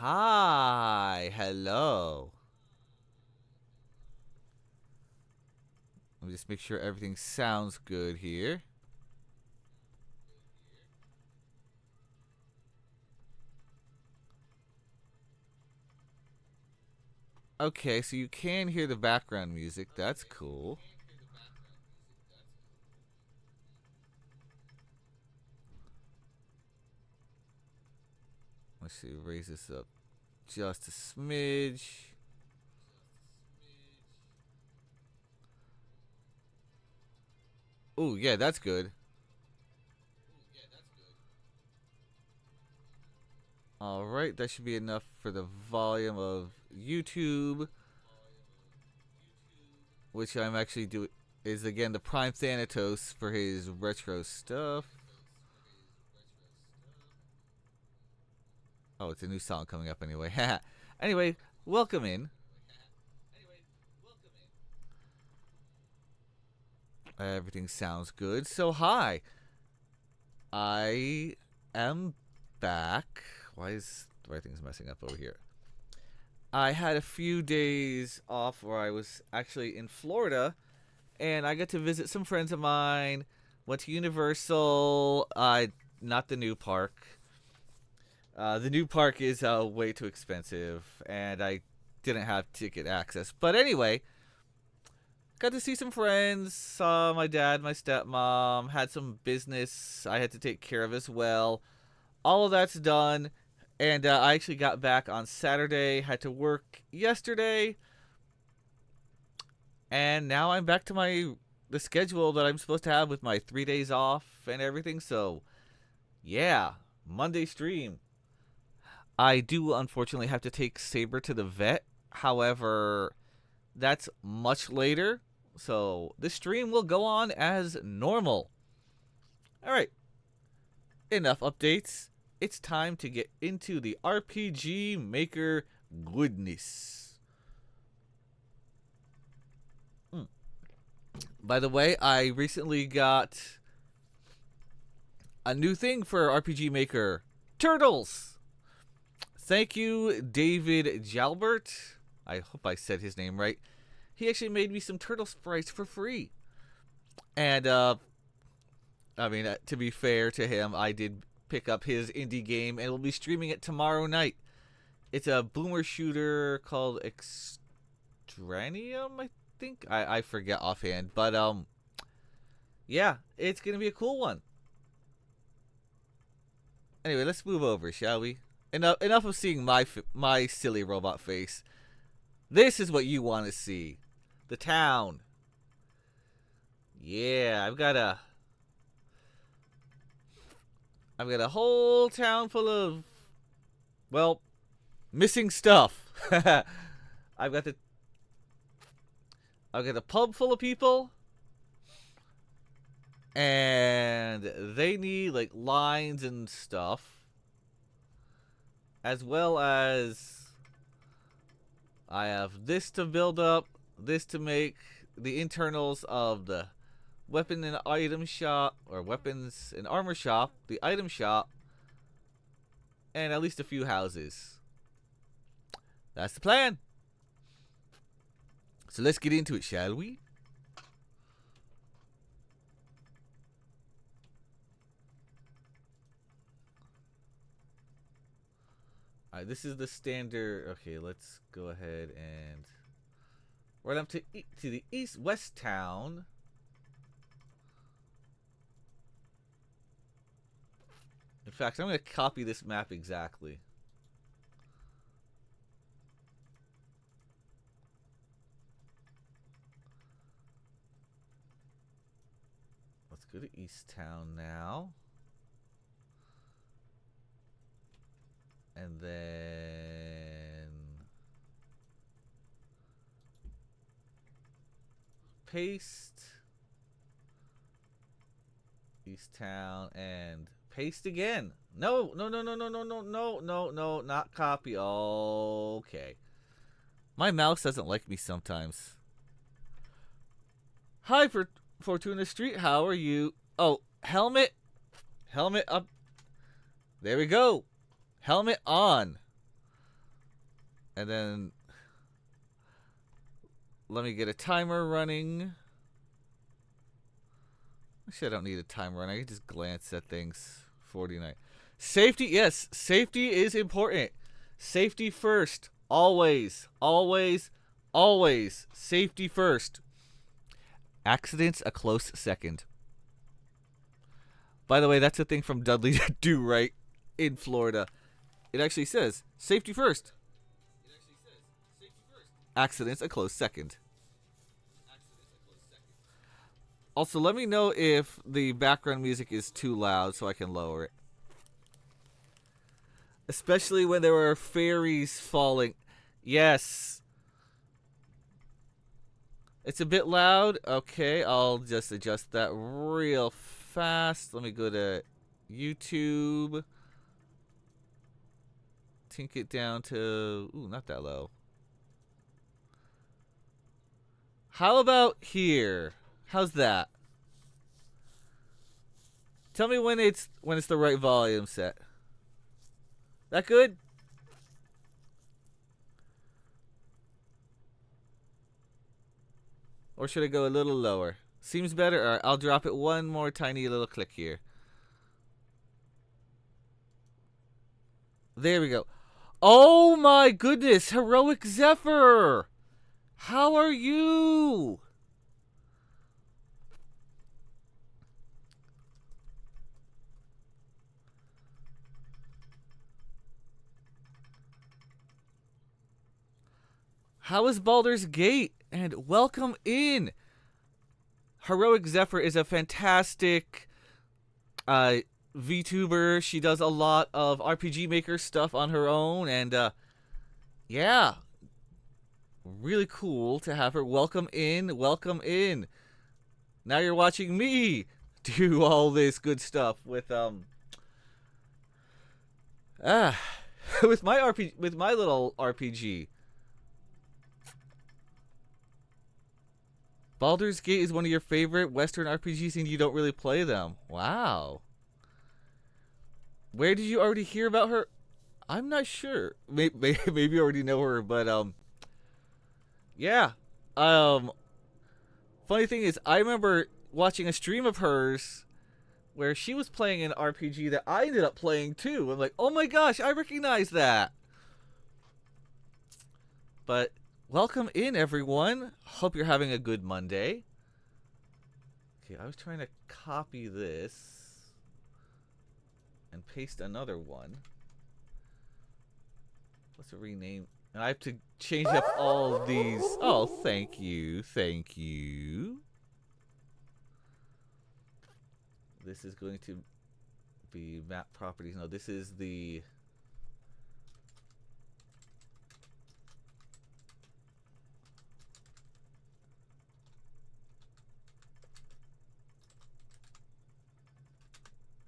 Hi, hello. Let me just make sure everything sounds good here. Okay, so you can hear the background music. That's cool. Let's see, raise this up just a smidge. Oh, yeah, that's good. All right, that should be enough for the volume of YouTube, which I'm actually doing is again the Prime Thanatos for his retro stuff. Oh, it's a new song coming up anyway. Anyway, welcome in. Everything sounds good. So, hi. I am back. Why is the right thing's messing up over here? I had a few days off where I was actually in Florida, and I got to visit some friends of mine. Went to Universal. Not the new park. The new park is way too expensive, and I didn't have ticket access. But anyway, got to see some friends. Saw my dad, my stepmom. Had some business I had to take care of as well. All of that's done, and I actually got back on Saturday. Had to work yesterday, and now I'm back to the schedule that I'm supposed to have with my 3 days off and everything. So yeah, Monday stream. I do unfortunately have to take Saber to the vet. However, that's much later. So the stream will go on as normal. All right, enough updates. It's time to get into the RPG Maker goodness. Mm. By the way, I recently got a new thing for RPG Maker Turtles. Thank you, David Jalbert. I hope I said his name right. He actually made me some turtle sprites for free. And, I mean, to be fair to him, I did pick up his indie game and we'll be streaming it tomorrow night. It's a boomer shooter called Extranium, I think. I forget offhand. But, yeah, it's going to be a cool one. Anyway, let's move over, shall we? Enough of seeing my silly robot face. This is what you want to see. The town. Yeah, I've got a whole town full of, well, missing stuff. I've got the I've got a pub full of people, and they need like lines and stuff, as well as I have this to build up, this to make the internals of the weapon and item shop, or weapons and armor shop, the item shop, and at least a few houses. That's the plan. So let's get into it, shall we? All right, this is the standard. Okay, let's go ahead and run up to the east west town. In fact, I'm going to copy this map exactly. Let's go to East Town now. And then paste East Town and paste again. No, no, no, no, no, no, no, no, no, no, not copy. Okay. My mouse doesn't like me sometimes. Hi, Fortuna Street. How are you? Oh, helmet. Helmet up. There we go. Helmet on. And then let me get a timer running. Actually, I don't need a timer running. I can just glance at things. 49. Safety, yes. Safety is important. Safety first. Always. Always. Always. Safety first. Accidents a close second. By the way, that's a thing from Dudley Do Right in Florida. It actually says, safety first. Accidents a close second. Also, let me know if the background music is too loud so I can lower it. Especially when there are fairies falling. Yes. It's a bit loud. Okay, I'll just adjust that real fast. Let me go to YouTube. Tink it down to... Ooh, not that low. How about here? How's that? Tell me when it's the right volume set. That good? Or should I go a little lower? Seems better? Alright, I'll drop it one more tiny little click here. There we go. Oh my goodness, Heroic Zephyr! How are you? How is Baldur's Gate? And welcome in. Heroic Zephyr is a fantastic VTuber. She does a lot of RPG Maker stuff on her own, and yeah, really cool to have her. Welcome in, welcome in. Now you're watching me do all this good stuff with with my little RPG. Baldur's Gate is one of your favorite Western RPGs and you don't really play them. Wow. Where did you already hear about her? I'm not sure. Maybe you already know her, but yeah. Funny thing is, I remember watching a stream of hers where she was playing an RPG that I ended up playing too. I'm like, oh my gosh, I recognize that. But welcome in, everyone. Hope you're having a good Monday. Okay, I was trying to copy this and paste another one. Let's rename. And I have to change up all of these. Oh, thank you. Thank you. This is going to be map properties. No, this is the...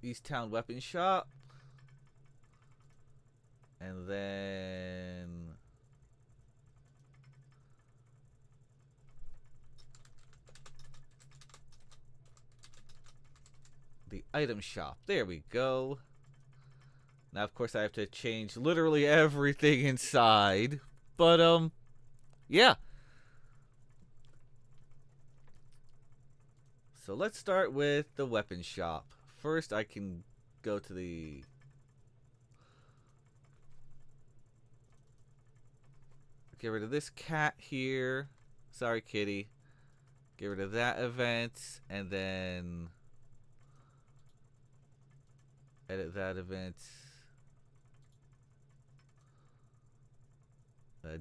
East Town Weapon Shop. And then... the item shop. There we go. Now, of course, I have to change literally everything inside. But, yeah. So let's start with the weapon shop. First, I can go to the... get rid of this cat here. Sorry, kitty. Get rid of that event. And then... edit that event.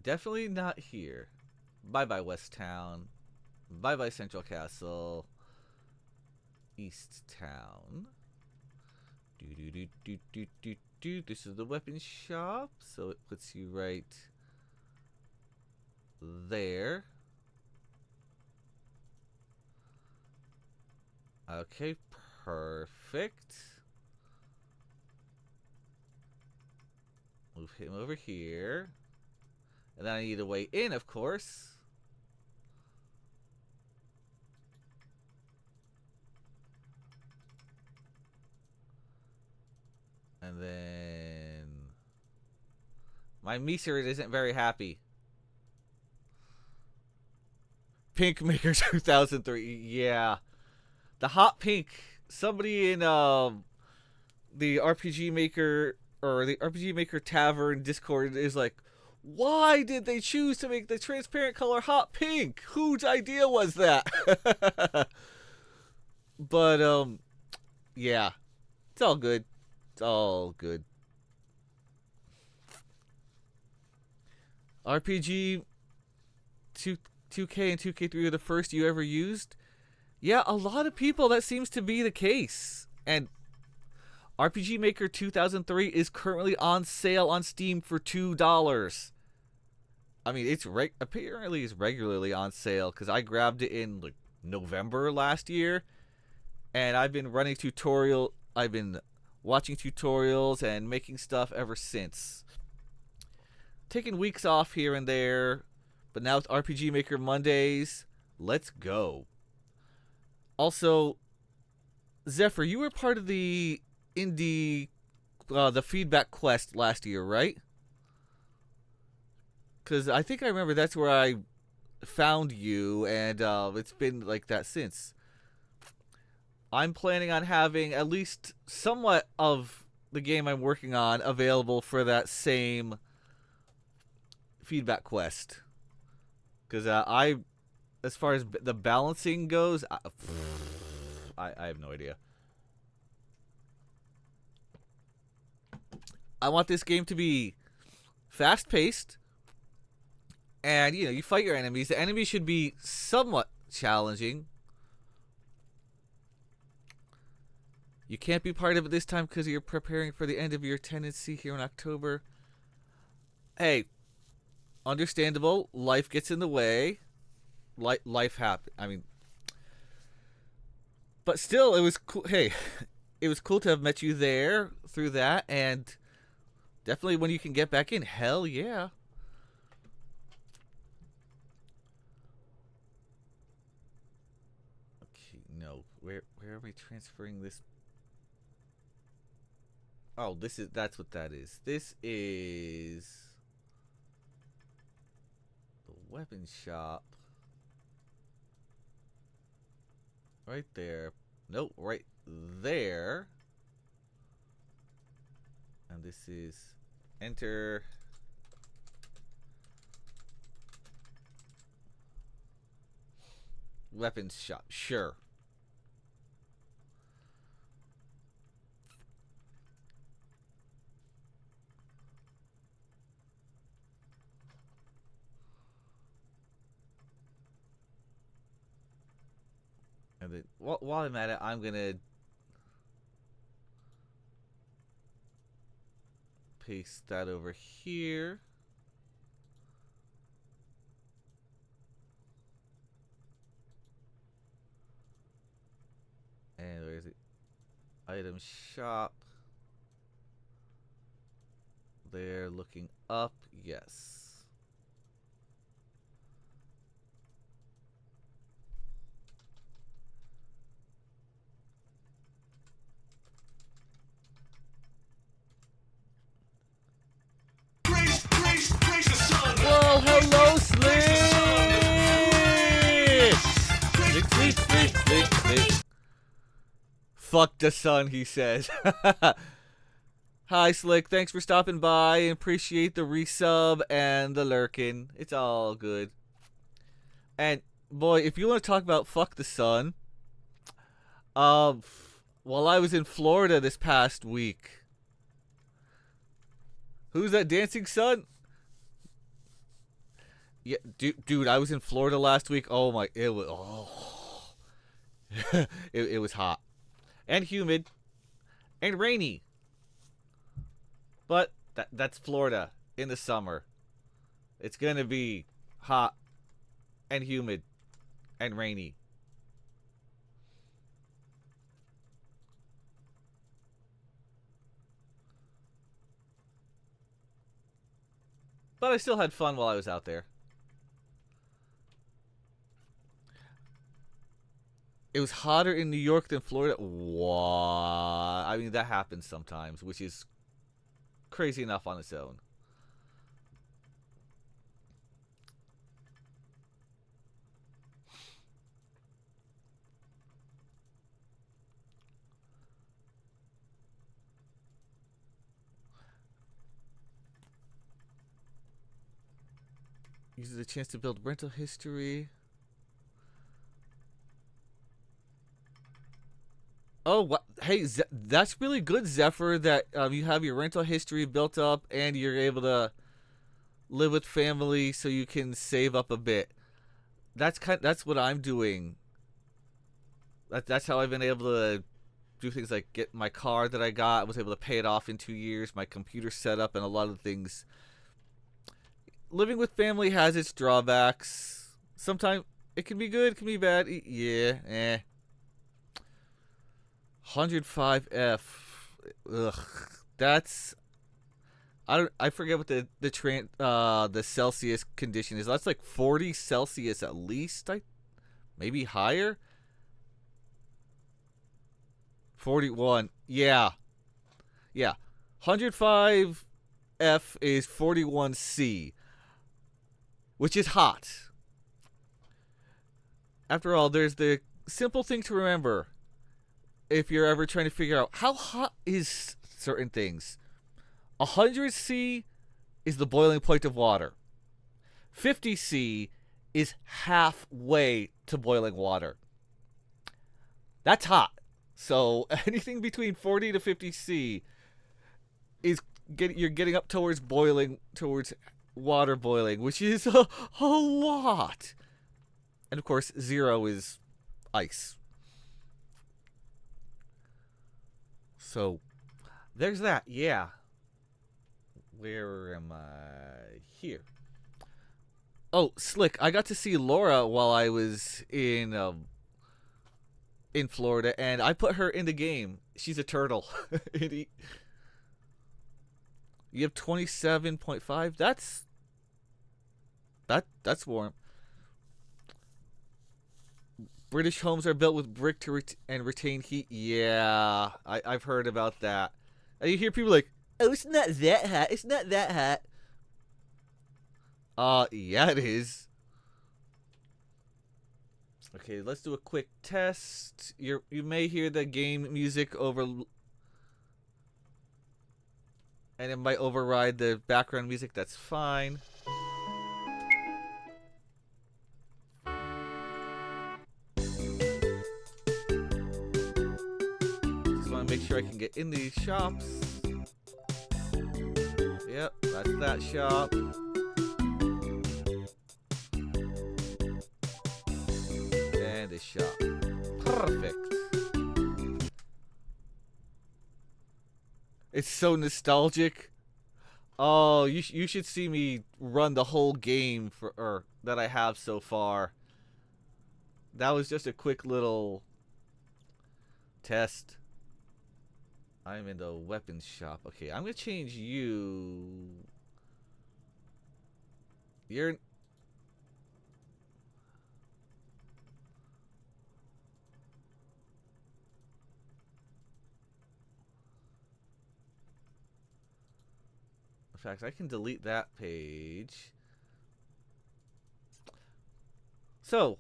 Definitely not here. Bye-bye, West Town. Bye-bye, Central Castle. East Town. This is the weapon shop, so it puts you right there. Okay, perfect. Move him over here. And then I need a way in, of course. And then My Miser isn't very happy. Pink Maker 2003. Yeah. The hot pink. Somebody in the RPG Maker or the RPG Maker Tavern Discord is like, why did they choose to make the transparent color hot pink? Whose idea was that? But yeah. It's all good. It's all good. RPG 2K and 2K3 are the first you ever used? Yeah, a lot of people, that seems to be the case. And RPG Maker 2003 is currently on sale on Steam for $2. I mean, it's apparently is regularly on sale because I grabbed it in like November last year, and I've been I've been watching tutorials and making stuff ever since. Taking weeks off here and there, but now with RPG Maker Mondays, let's go. Also, Zephyr, you were part of the the feedback quest last year, right? Because I think I remember that's where I found you, and it's been like that since. I'm planning on having at least somewhat of the game I'm working on available for that same feedback quest. Because as far as the balancing goes, I have no idea. I want this game to be fast-paced, and you fight your enemies. The enemies should be somewhat challenging. You can't be part of it this time because you're preparing for the end of your tenancy here in October. Hey, understandable. Life gets in the way. Life happens. I mean, but still, it was cool. Hey, it was cool to have met you there through that, and definitely when you can get back in, hell yeah. Okay, no. Where are we transferring this? Oh, that's what that is. This is the weapon shop. Right there. Nope, right there. And this is enter. Weapons shop. Sure. And then, while I'm at it, I'm gonna paste that over here. And where is it? Item shop. There, looking up. Yes. Well, hello, Slick! Slick. Fuck the sun, he says. Hi, Slick. Thanks for stopping by. Appreciate the resub and the lurking. It's all good. And, boy, if you want to talk about fuck the sun, while I was in Florida this past week, who's that dancing sun? Yeah, dude, I was in Florida last week. Oh my, it was it was hot and humid and rainy. But that's Florida in the summer. It's gonna be hot and humid and rainy. But I still had fun while I was out there. It was hotter in New York than Florida. What? I mean, that happens sometimes, which is crazy enough on its own. Uses a chance to build rental history. Oh, what? Hey, that's really good, Zephyr. That you have your rental history built up, and you're able to live with family, so you can save up a bit. That's what I'm doing. That's how I've been able to do things like get my car that I got. I was able to pay it off in 2 years. My computer set up, and a lot of things. Living with family has its drawbacks. Sometimes it can be good, it can be bad. Yeah, 105F. Ugh. That's I forget what the Celsius condition is. That's like 40 Celsius at least. Maybe higher. 41. Yeah. Yeah. 105F is 41C, which is hot. After all, there's the simple thing to remember if you're ever trying to figure out how hot is certain things. 100C is the boiling point of water. 50C is halfway to boiling water. That's hot. So anything between 40 to 50C is you're getting up towards water boiling, which is a lot. And of course, 0 is ice. So there's that. Yeah. Where am I? Here. Oh, Slick, I got to see Laura while I was in Florida, and I put her in the game. She's a turtle. You have 27.5. That's warm. British homes are built with brick to retain heat. Yeah, I've heard about that. And you hear people like, "Oh, it's not that hot. It's not that hot." Yeah, it is. Okay, let's do a quick test. You may hear the game music over, and it might override the background music. That's fine. Just want to make sure I can get in these shops. Yep, that's that shop. And this shop. Perfect. It's so nostalgic. Oh, you should see me run the whole game that I have so far. That was just a quick little test. I'm in the weapons shop. Okay, I'm gonna change you. You're. In fact, I can delete that page. So,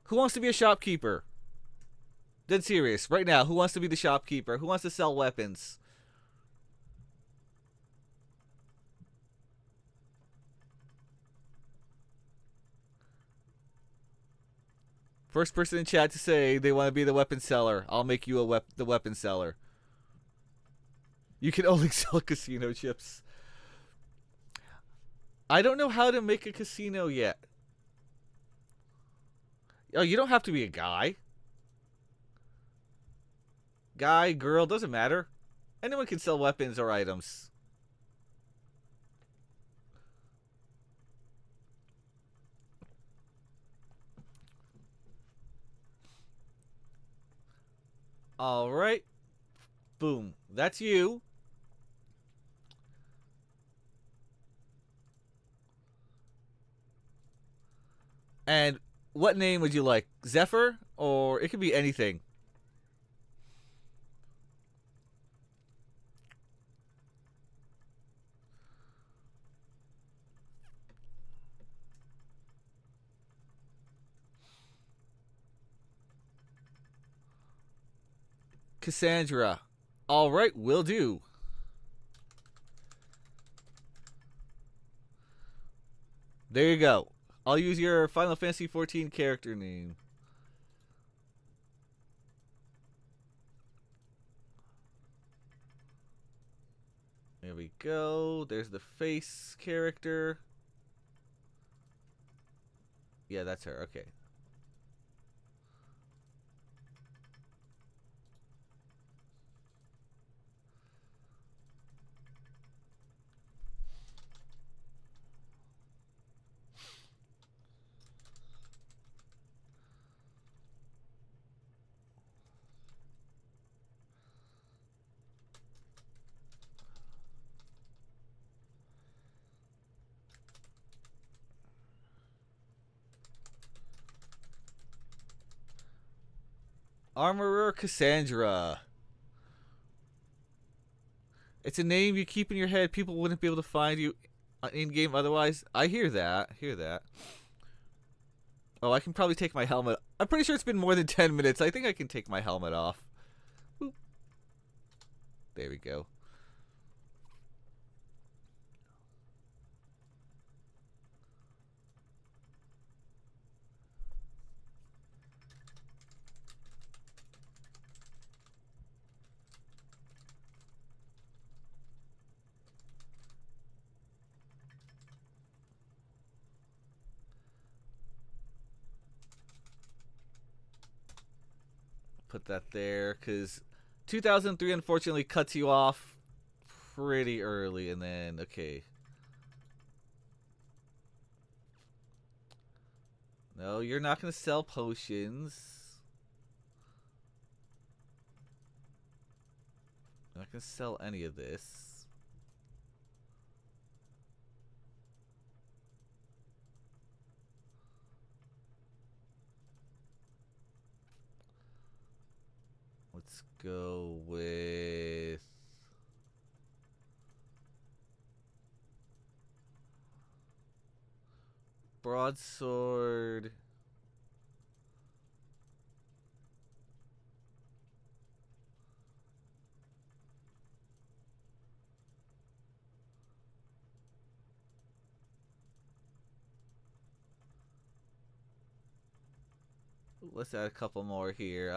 who wants to be a shopkeeper? Dead serious, right now. Who wants to be the shopkeeper? Who wants to sell weapons? First person in chat to say they want to be the weapon seller. I'll make you the weapon seller. You can only sell casino chips. I don't know how to make a casino yet. Oh, you don't have to be a guy. Guy, girl, doesn't matter. Anyone can sell weapons or items. Alright. Boom. That's you. And what name would you like? Zephyr? Or it could be anything. Cassandra. Alright, will do. There you go. I'll use your Final Fantasy 14 character name. There we go. There's the face character. Yeah, that's her. Okay. Armorer Cassandra. It's a name you keep in your head. People wouldn't be able to find you in game otherwise. I hear that. Hear that. Oh, I can probably take my helmet. I'm pretty sure it's been more than 10 minutes. I think I can take my helmet off. Boop. There we go. Put that there, because 2003 unfortunately cuts you off pretty early, and then, okay. No, you're not going to sell potions. I'm not going to sell any of this. Let's go with... broadsword. Let's add a couple more here.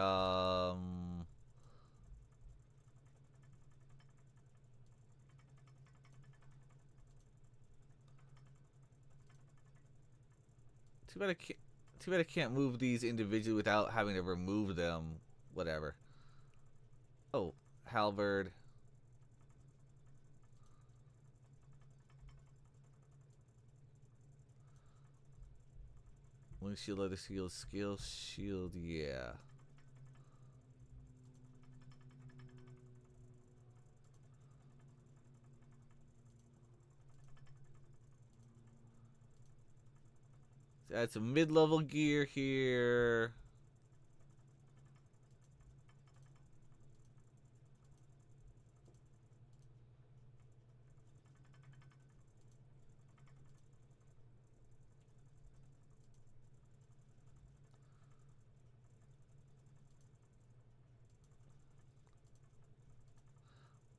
Too bad I can't. Too bad I can't move these individually without having to remove them. Whatever. Oh, halberd. Wing shield, leather shield, skill shield. Yeah. Let's add some mid-level gear here.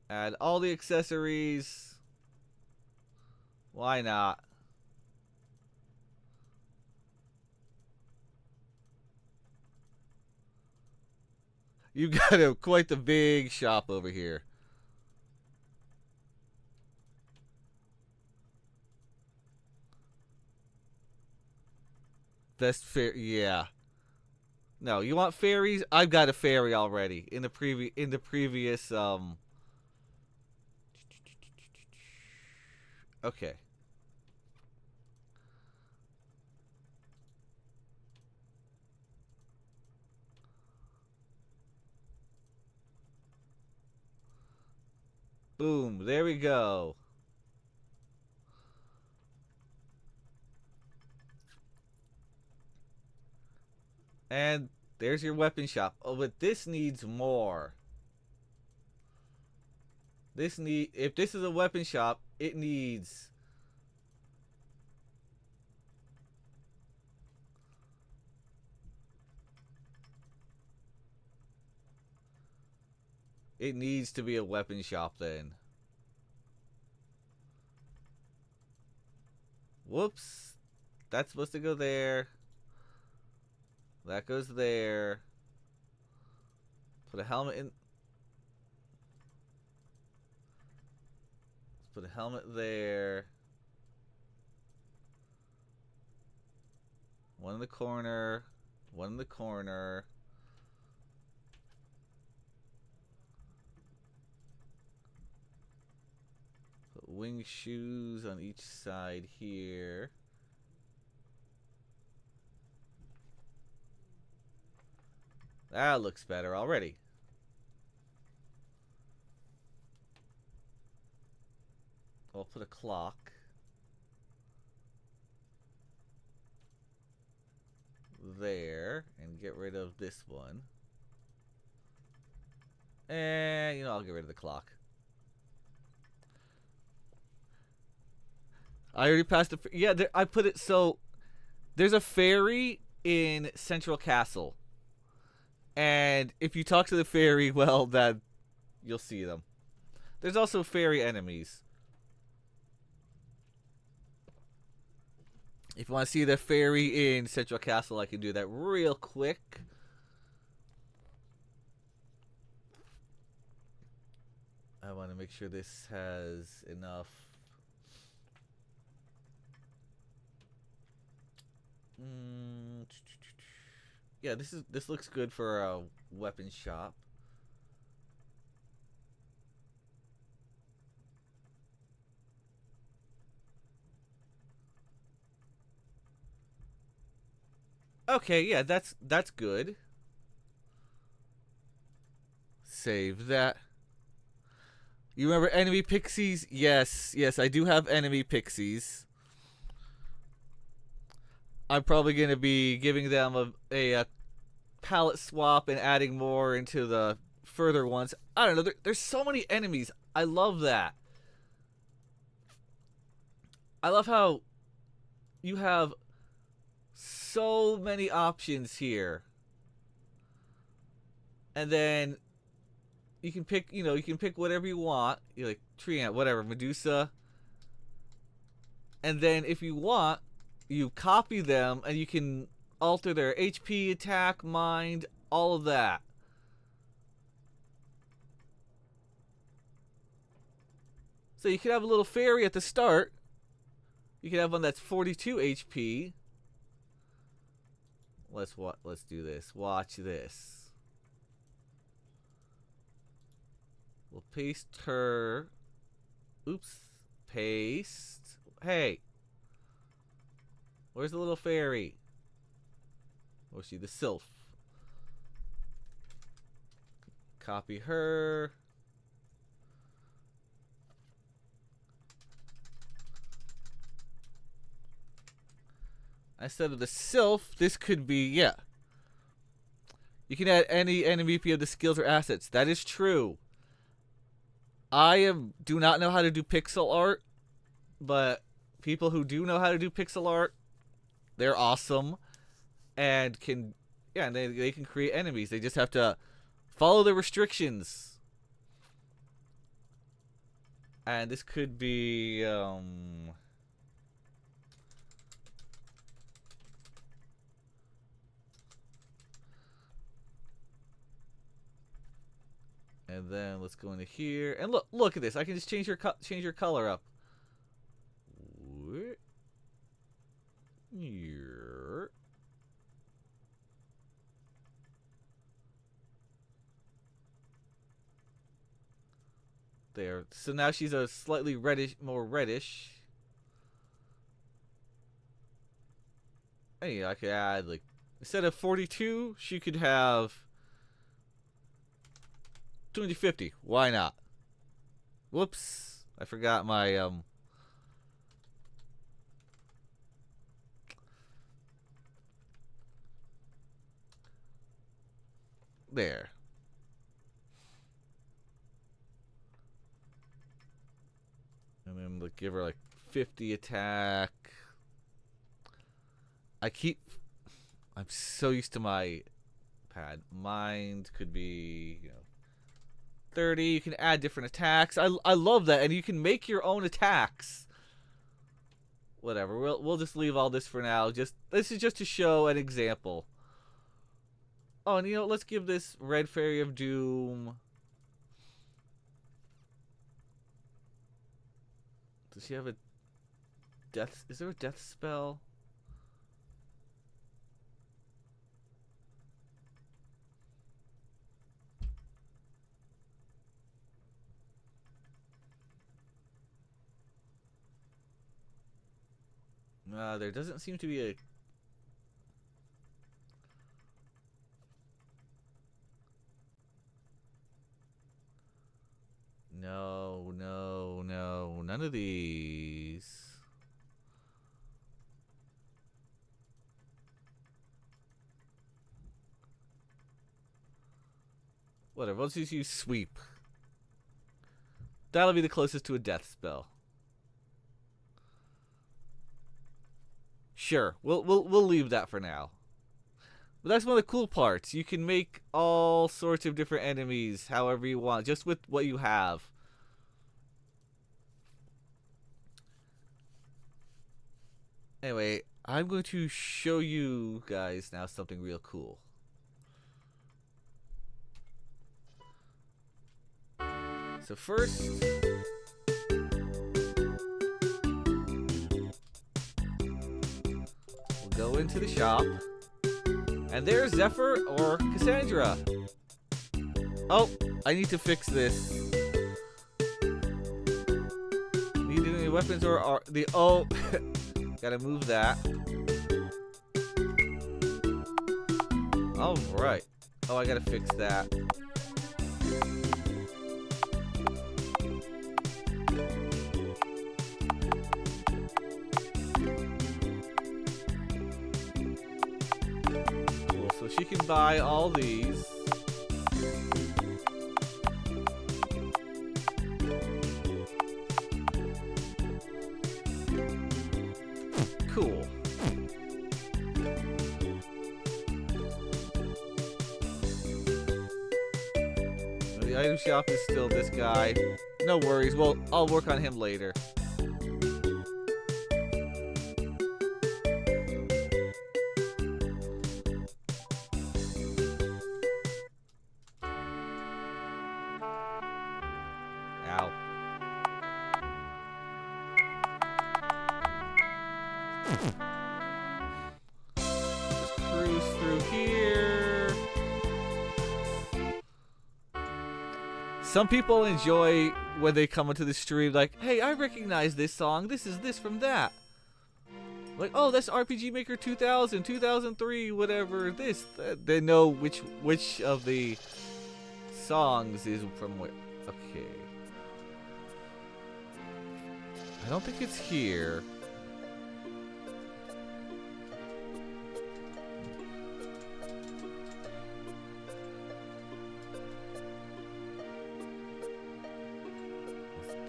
Add all the accessories. Why not? You got quite the big shop over here. Best fair, yeah. No, you want fairies? I've got a fairy already in the previous. Okay. Boom. There we go. And there's your weapon shop. Oh, but this needs more. If this is a weapon shop, it needs to be a weapon shop then. Whoops. That's supposed to go there. That goes there. Put a helmet in. Let's put a helmet there. One in the corner. One in the corner. Put wing shoes on each side here. That looks better already. I'll put a clock there and get rid of this one. And, you know, I'll get rid of the clock. I already passed the... Yeah, there, I put it so... There's a fairy in Central Castle. And if you talk to the fairy, well, that you'll see them. There's also fairy enemies. If you want to see the fairy in Central Castle, I can do that real quick. I want to make sure this has enough. Yeah, this looks good for a weapon shop. Okay, yeah, that's good. Save that. You remember enemy pixies? Yes, I do have enemy pixies. I'm probably going to be giving them a palette swap and adding more into the further ones. I don't know. There's so many enemies. I love that. I love how you have so many options here. And then you can pick, you can pick whatever you want. You're like tree ant, whatever, Medusa. And then if you want, you copy them and you can alter their HP, attack, mind, all of that. So you can have a little fairy at the start. You can have one that's 42 HP. Let's do this. Watch this. We'll paste her. Oops. Paste. Hey. Where's the little fairy? Where's she? The sylph. Copy her. Instead of the sylph, this could be, yeah. You can add any MVP of the skills or assets. That is true. Do not know how to do pixel art, but people who do know how to do pixel art, they're awesome and can, yeah, and they can create enemies. They just have to follow the restrictions. And this could be, and then let's go into here and look at this. I can just change your color up. Here. There. So now she's a slightly reddish, more reddish. Hey, I could add like instead of 42, she could have 250. Why not? Whoops. I forgot my there. And then like give her like 50 attack. I'm so used to my pad. Mind could be, 30. You can add different attacks. I love that, and you can make your own attacks. whatever. We'll just leave all this for now. This is just to show an example. Oh, and let's give this Red Fairy of Doom. Does she have a death? Is there a death spell? There doesn't seem to be a... No, none of these. Whatever, let's just use sweep. That'll be the closest to a death spell. Sure, we'll leave that for now. But that's one of the cool parts. You can make all sorts of different enemies however you want, just with what you have. Anyway, I'm going to show you guys now something real cool. So first, we'll go into the shop. And there's Zephyr or Cassandra. Oh, I need to fix this. Need any weapons or the... Oh, gotta move that. Alright. Oh, I gotta fix that. So she can buy all these. Cool. The item shop is still this guy. No worries. Well, I'll work on him later. Just cruise through here. Some people enjoy when they come into the stream like, hey, I recognize this song. This is this from that. Like, oh, that's RPG Maker 2000, 2003, whatever. This. They know which of the songs is from where. Okay. I don't think it's here.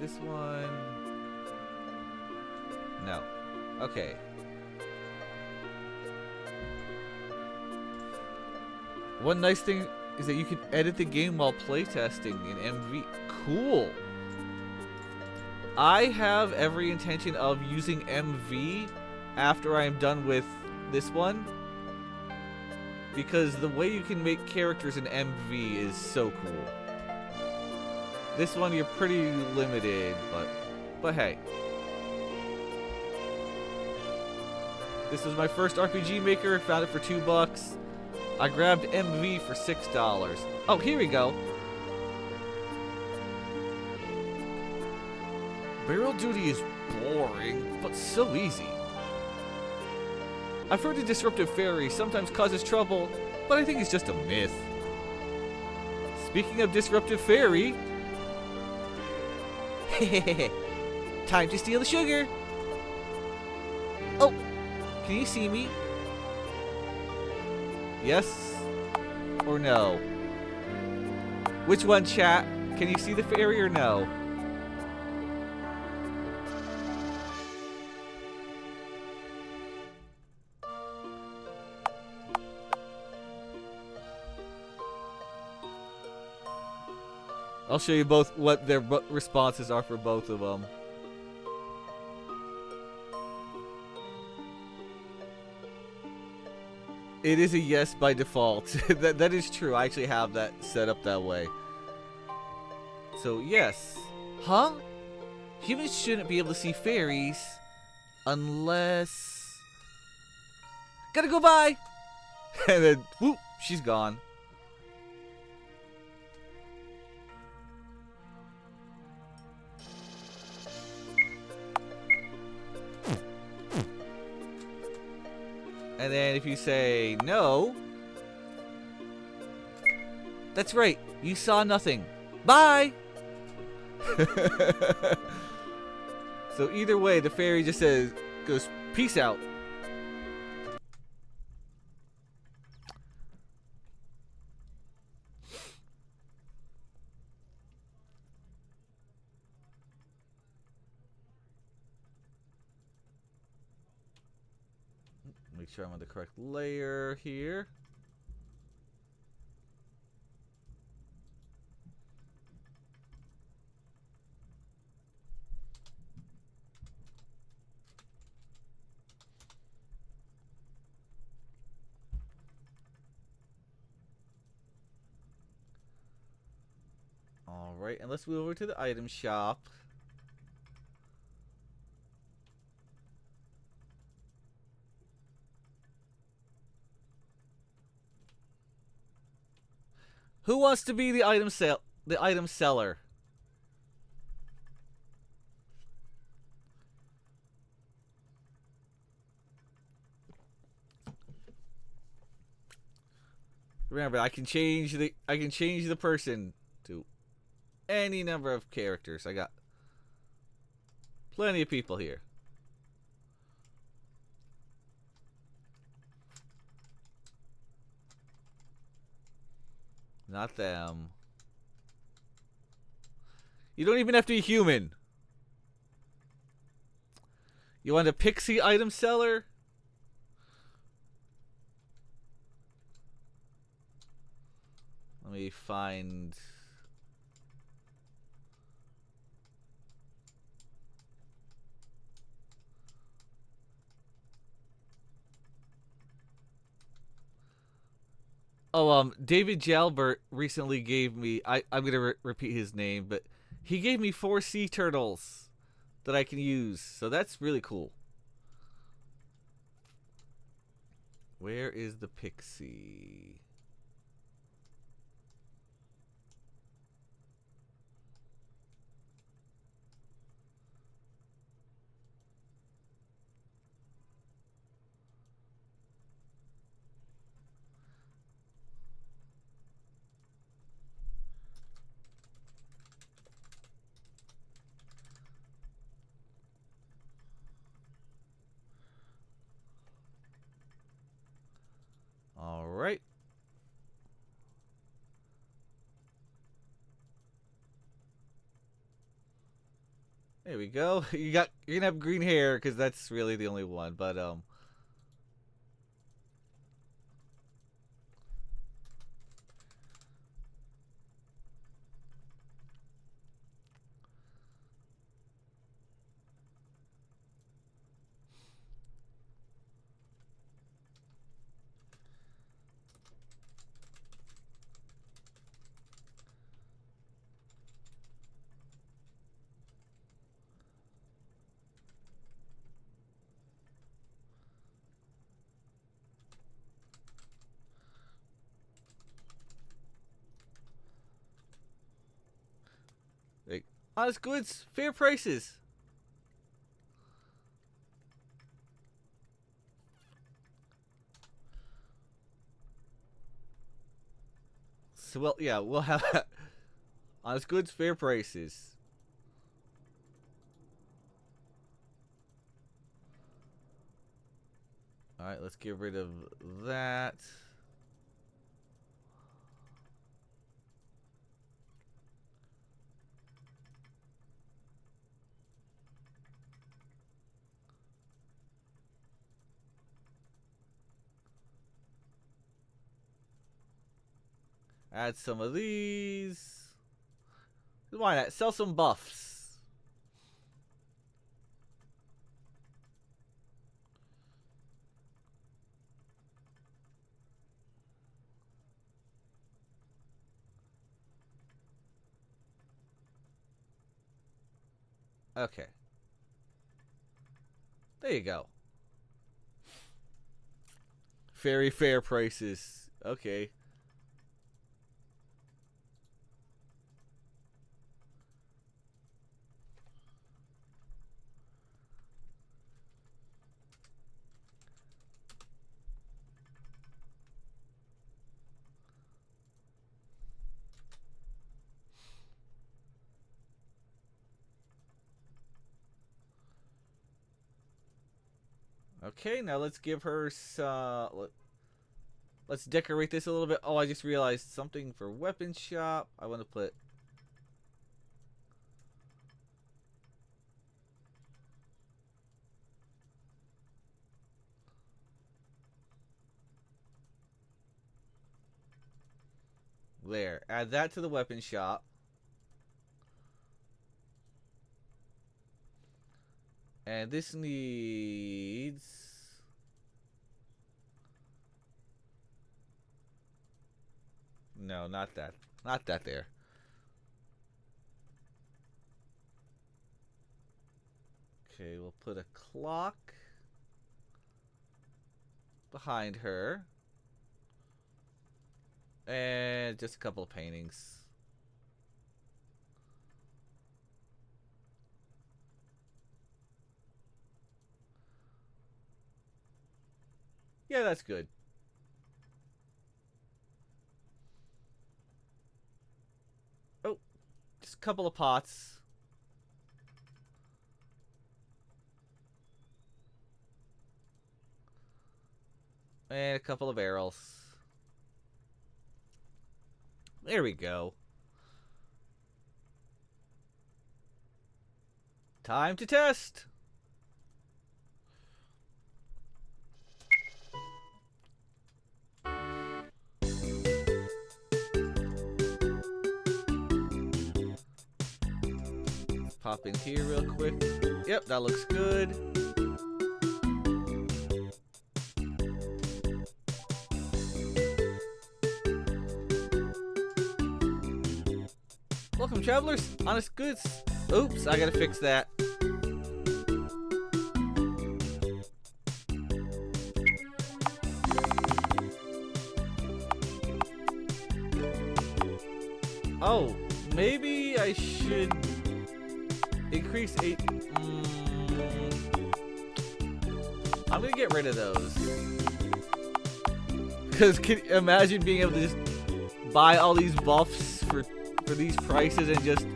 This one. No. Okay. One nice thing is that you can edit the game while playtesting in MV. Cool. I have every intention of using MV after I am done with this one, because the way you can make characters in MV is so cool. This one you're pretty limited, but hey. This was my first RPG Maker, found it for $2. I grabbed MV for $6. Oh, here we go. Barrel duty is boring, but so easy. I've heard the Disruptive Fairy sometimes causes trouble, but I think it's just a myth. Speaking of Disruptive Fairy... Time to steal the sugar! Oh! Can you see me? Yes? Or no? Which one, chat? Can you see the fairy or no? I'll show you both what their responses are for both of them. It is a yes by default. That is true. I actually have that set up that way. So yes. Huh? Humans shouldn't be able to see fairies unless... Gotta go by! And then, whoop, she's gone. And then if you say no... That's right, you saw nothing. Bye! So either way, the fairy just goes, peace out. Make sure I'm on the correct layer here. Alright, and let's move over to the item shop. Who wants to be the item seller? Remember, I can change the person to any number of characters. I got plenty of people here. Not them. You don't even have to be human. You want a pixie item seller? Let me find... Oh, David Jalbert recently gave me... I'm going to repeat his name, but he gave me 4 sea turtles that I can use. So that's really cool. Where is the pixie? All right. There we go. You're gonna have green hair because that's really the only one. But like, honest goods, fair prices. So well, yeah, we'll have honest goods, fair prices. All right, let's get rid of that. Add some of these. Why not? Sell some buffs. Okay. There you go. Very fair prices. Okay. Okay, now let's give her some. Let's decorate this a little bit. Oh, I just realized something for weapon shop. I want to put. There. Add that to the weapon shop. And this needs. No, not that. Not that there. Okay, we'll put a clock behind her. And just a couple of paintings. Yeah, that's good. Oh, just a couple of pots. And a couple of barrels. There we go. Time to test. Pop in here real quick. Yep, that looks good. Welcome, travelers. Honest goods. Oops, I gotta fix that. Oh, maybe I should increase 8. I'm gonna get rid of those. Because imagine being able to just buy all these buffs for these prices and just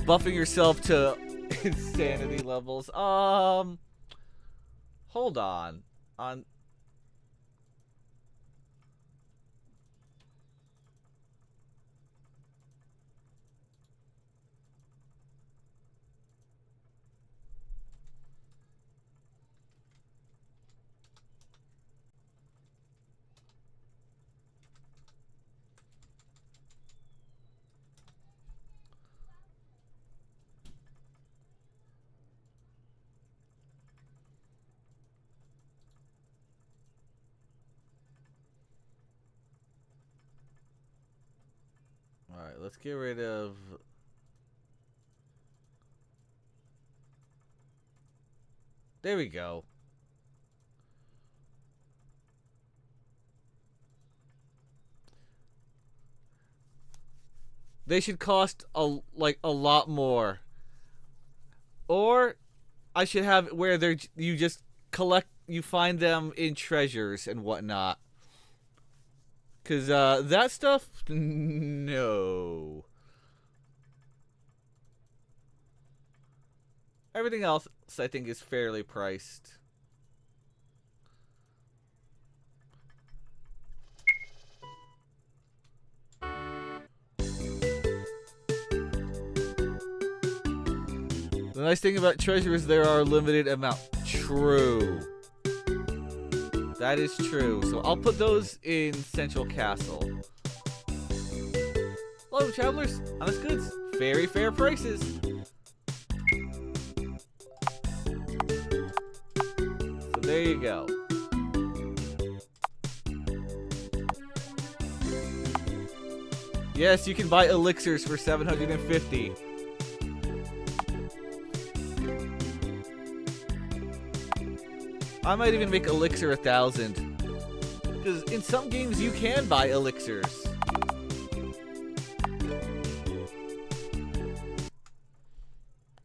buffing yourself to insanity levels. Hold on. Alright, let's get rid of... There we go. They should cost a lot more. Or I should have where you just collect, you find them in treasures and whatnot. Cause that stuff, no. Everything else I think is fairly priced. The nice thing about treasure is there are a limited amount. True. That is true. So I'll put those in Central Castle. Hello, travelers. Honest goods. Very fair prices. So there you go. Yes, you can buy elixirs for 750. I might even make Elixir 1,000. Because in some games you can buy elixirs.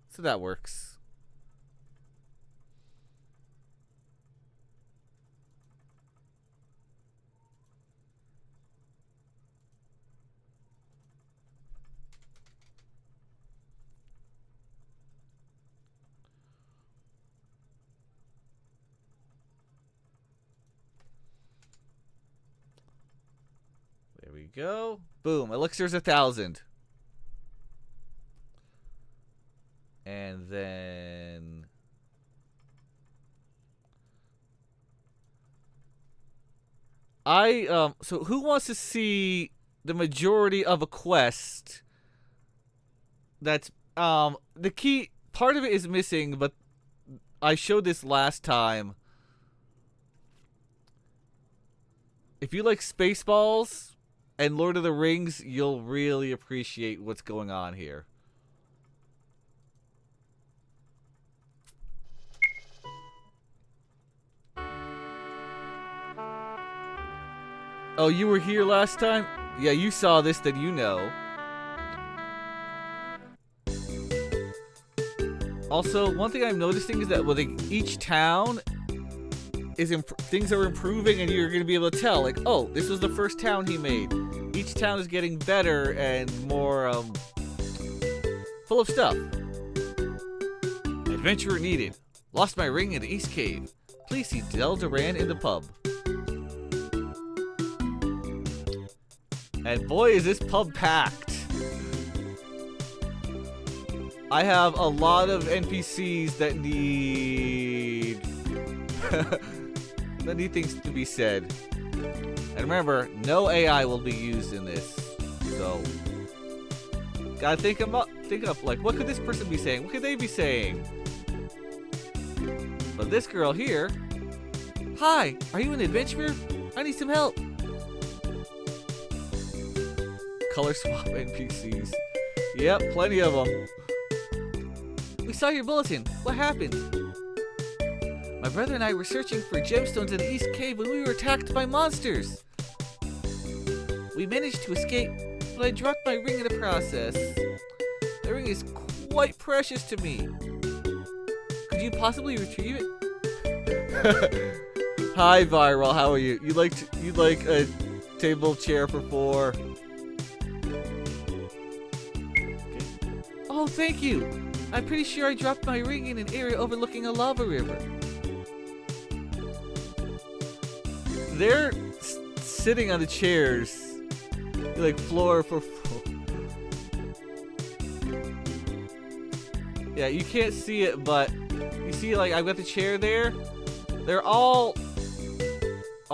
So that works. There we go. Boom. Elixir's 1,000. And then... so who wants to see the majority of a quest that's, the key, part of it is missing, but I showed this last time. If you like Spaceballs and Lord of the Rings, you'll really appreciate what's going on here. Oh, you were here last time? Yeah, you saw this, then you know. Also, one thing I'm noticing is that with each town, things are improving, and you're going to be able to tell, like, oh, this was the first town he made. Each town is getting better and more, full of stuff. Adventurer needed. Lost my ring in the East Cave. Please see Del Duran in the pub. And boy, is this pub packed. I have a lot of NPCs that need... that need things to be said. And remember, no AI will be used in this. So, gotta think up, like, what could this person be saying? What could they be saying? But this girl here... Hi, are you an adventurer? I need some help. Color swap NPCs. Yep, plenty of them. We saw your bulletin. What happened? My brother and I were searching for gemstones in the East Cave when we were attacked by monsters. We managed to escape, but I dropped my ring in the process. The ring is quite precious to me. Could you possibly retrieve it? Hi, Viral. How are you? You like a table chair for 4? Oh, thank you. I'm pretty sure I dropped my ring in an area overlooking a lava river. They're sitting on the chairs, like floor for floor. Yeah, you can't see it, but you see, like, I've got the chair there. They're all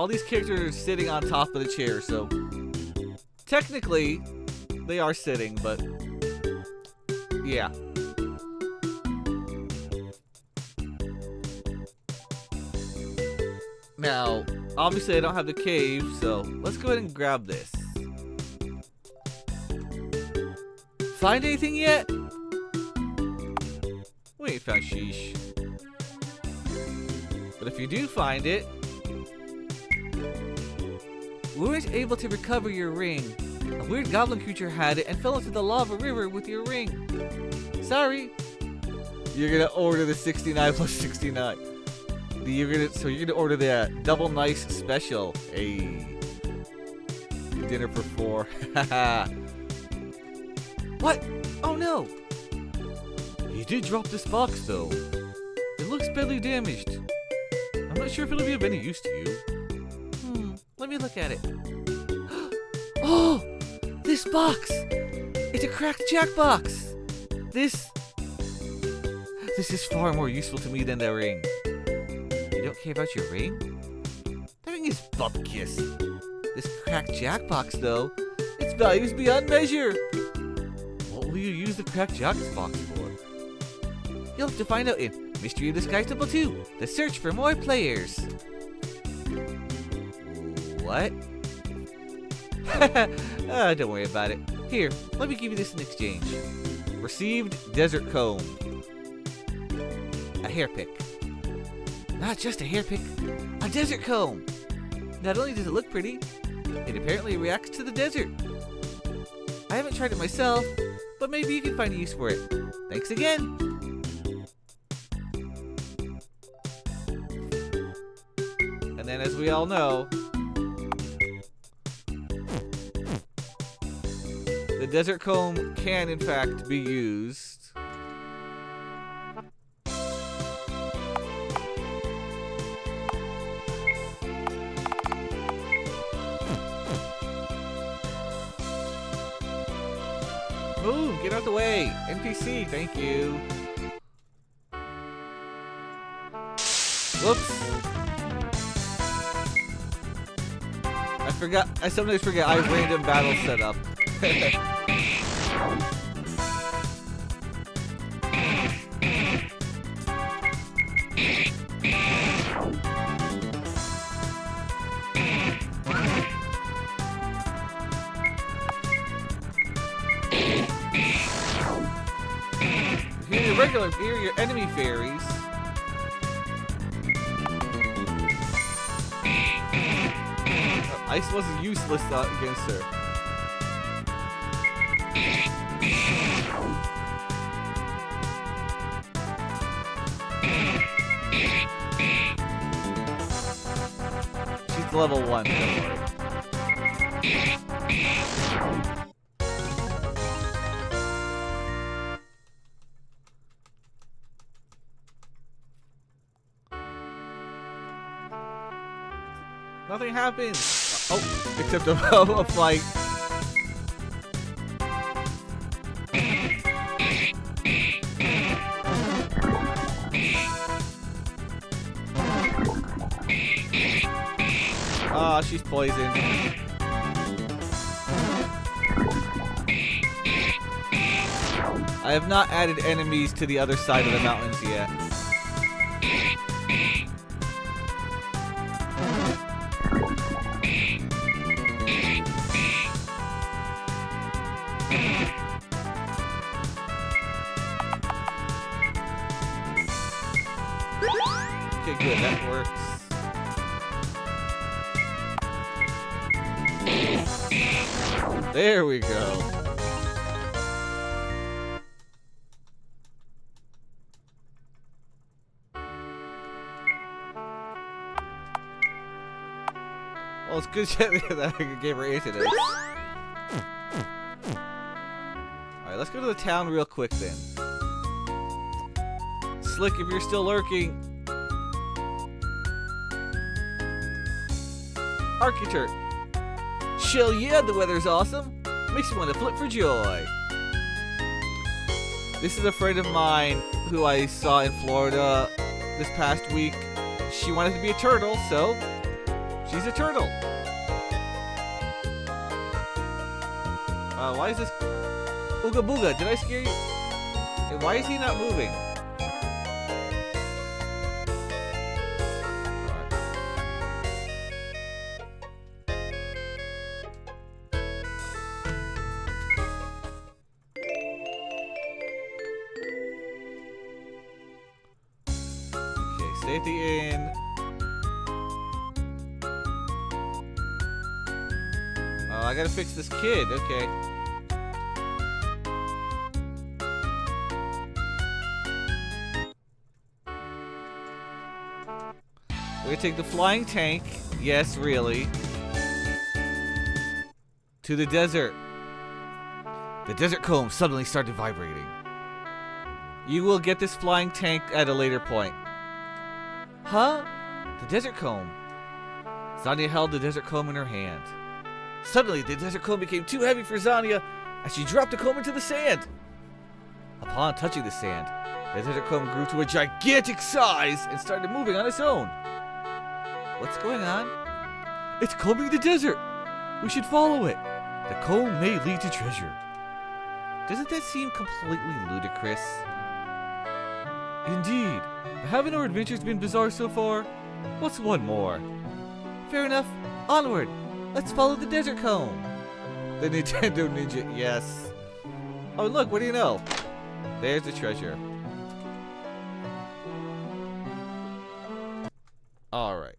these characters are sitting on top of the chair, so technically they are sitting, but yeah. Now, obviously I don't have the cave, so let's go ahead and grab this. Find anything yet? We ain't found sheesh. But if you do find it, we weren't able to recover your ring. A weird goblin creature had it and fell into the lava river with your ring. Sorry. You're gonna order the 69 plus 69. You're gonna order the double nice special. A dinner for 4. Haha. What? Oh no! You did drop this box though. It looks badly damaged. I'm not sure if it'll be of any use to you. Let me look at it. Oh! This box! It's a cracked jackbox! This is far more useful to me than the ring. You don't care about your ring? That ring is bupkis. This cracked jackbox, though, its value is beyond measure. What will you use the cracked jackbox for? You'll have to find out in Mystery of the Sky Temple 2, The Search for More Players. What? Don't worry about it. Here, let me give you this in exchange. Received Desert Comb. A hair pick. Not just a hairpick, a desert comb. Not only does it look pretty, it apparently reacts to the desert. I haven't tried it myself, but maybe you can find a use for it. Thanks again. And then, as we all know, the desert comb can, in fact, be used. Move! Get out the way! NPC, thank you. Whoops. I sometimes forget I have random battle set up. Here are your enemy fairies. Ice wasn't useless against her. She's level 1, don't worry. Nothing happens. Oh, except a flight. Ah, she's poisoned. I have not added enemies to the other side of the mountains yet. Okay, good, that works. There we go. Well, it's good that I gave her antidotes. Alright, let's go to the town real quick then. Slick, if you're still lurking. Architect. Chill, yeah, the weather's awesome. Makes you want to flip for joy. This is a friend of mine who I saw in Florida this past week. She wanted to be a turtle, so she's a turtle. Why is this? Ooga booga, did I scare you? Hey, why is he not moving? Stay at the inn. Oh, I gotta fix this kid. Okay. We're gonna take the flying tank. Yes, really. To the desert. The desert comb suddenly started vibrating. You will get this flying tank at a later point. Huh? The desert comb. Zania held the desert comb in her hand. Suddenly, the desert comb became too heavy for Zania, and she dropped the comb into the sand. Upon touching the sand, the desert comb grew to a gigantic size and started moving on its own. What's going on? It's combing the desert. We should follow it. The comb may lead to treasure. Doesn't that seem completely ludicrous? Indeed. Haven't our adventures been bizarre so far? What's one more? Fair enough. Onward. Let's follow the desert comb. The Nintendo Ninja, yes. Oh, look, what do you know? There's the treasure. All right.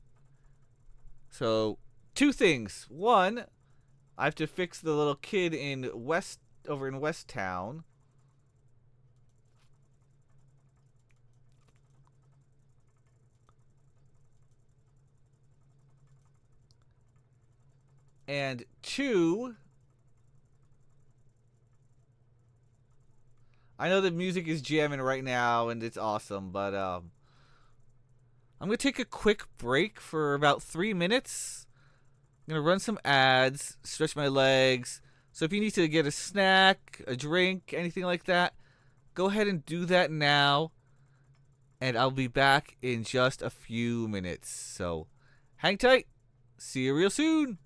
So, two things. One, I have to fix the little kid over in West Town. And two, I know the music is jamming right now and it's awesome, but I'm going to take a quick break for about 3 minutes. I'm going to run some ads, stretch my legs. So if you need to get a snack, a drink, anything like that, go ahead and do that now. And I'll be back in just a few minutes. So hang tight. See you real soon.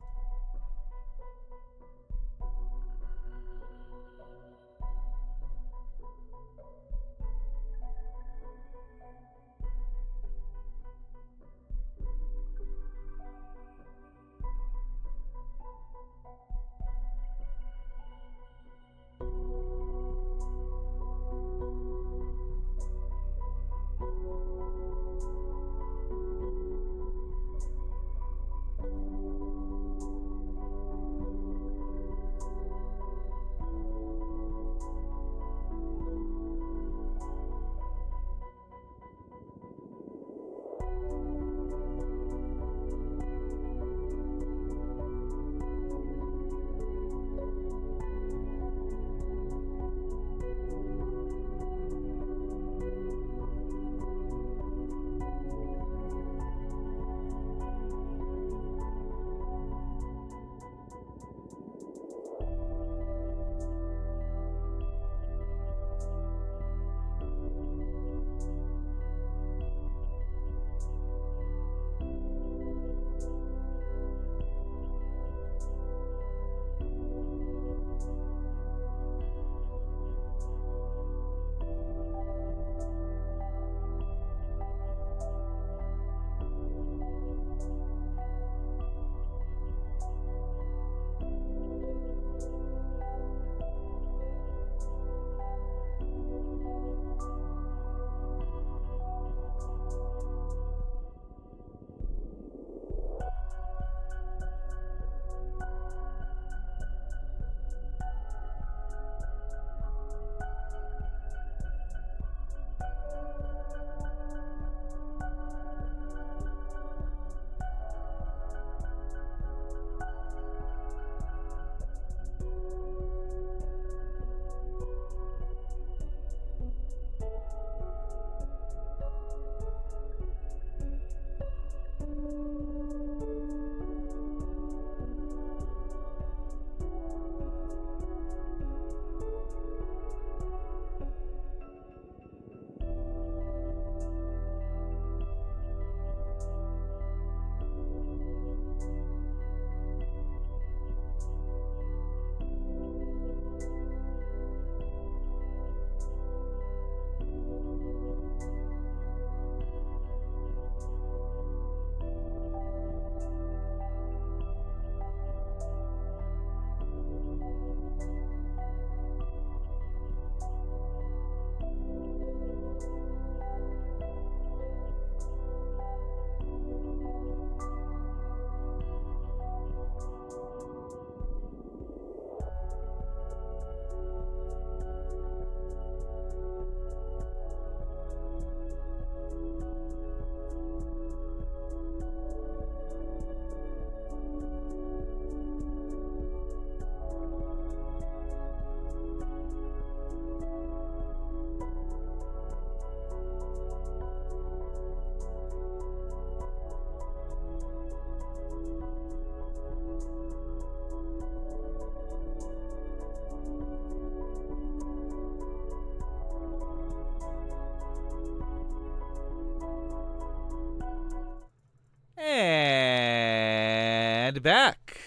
And back.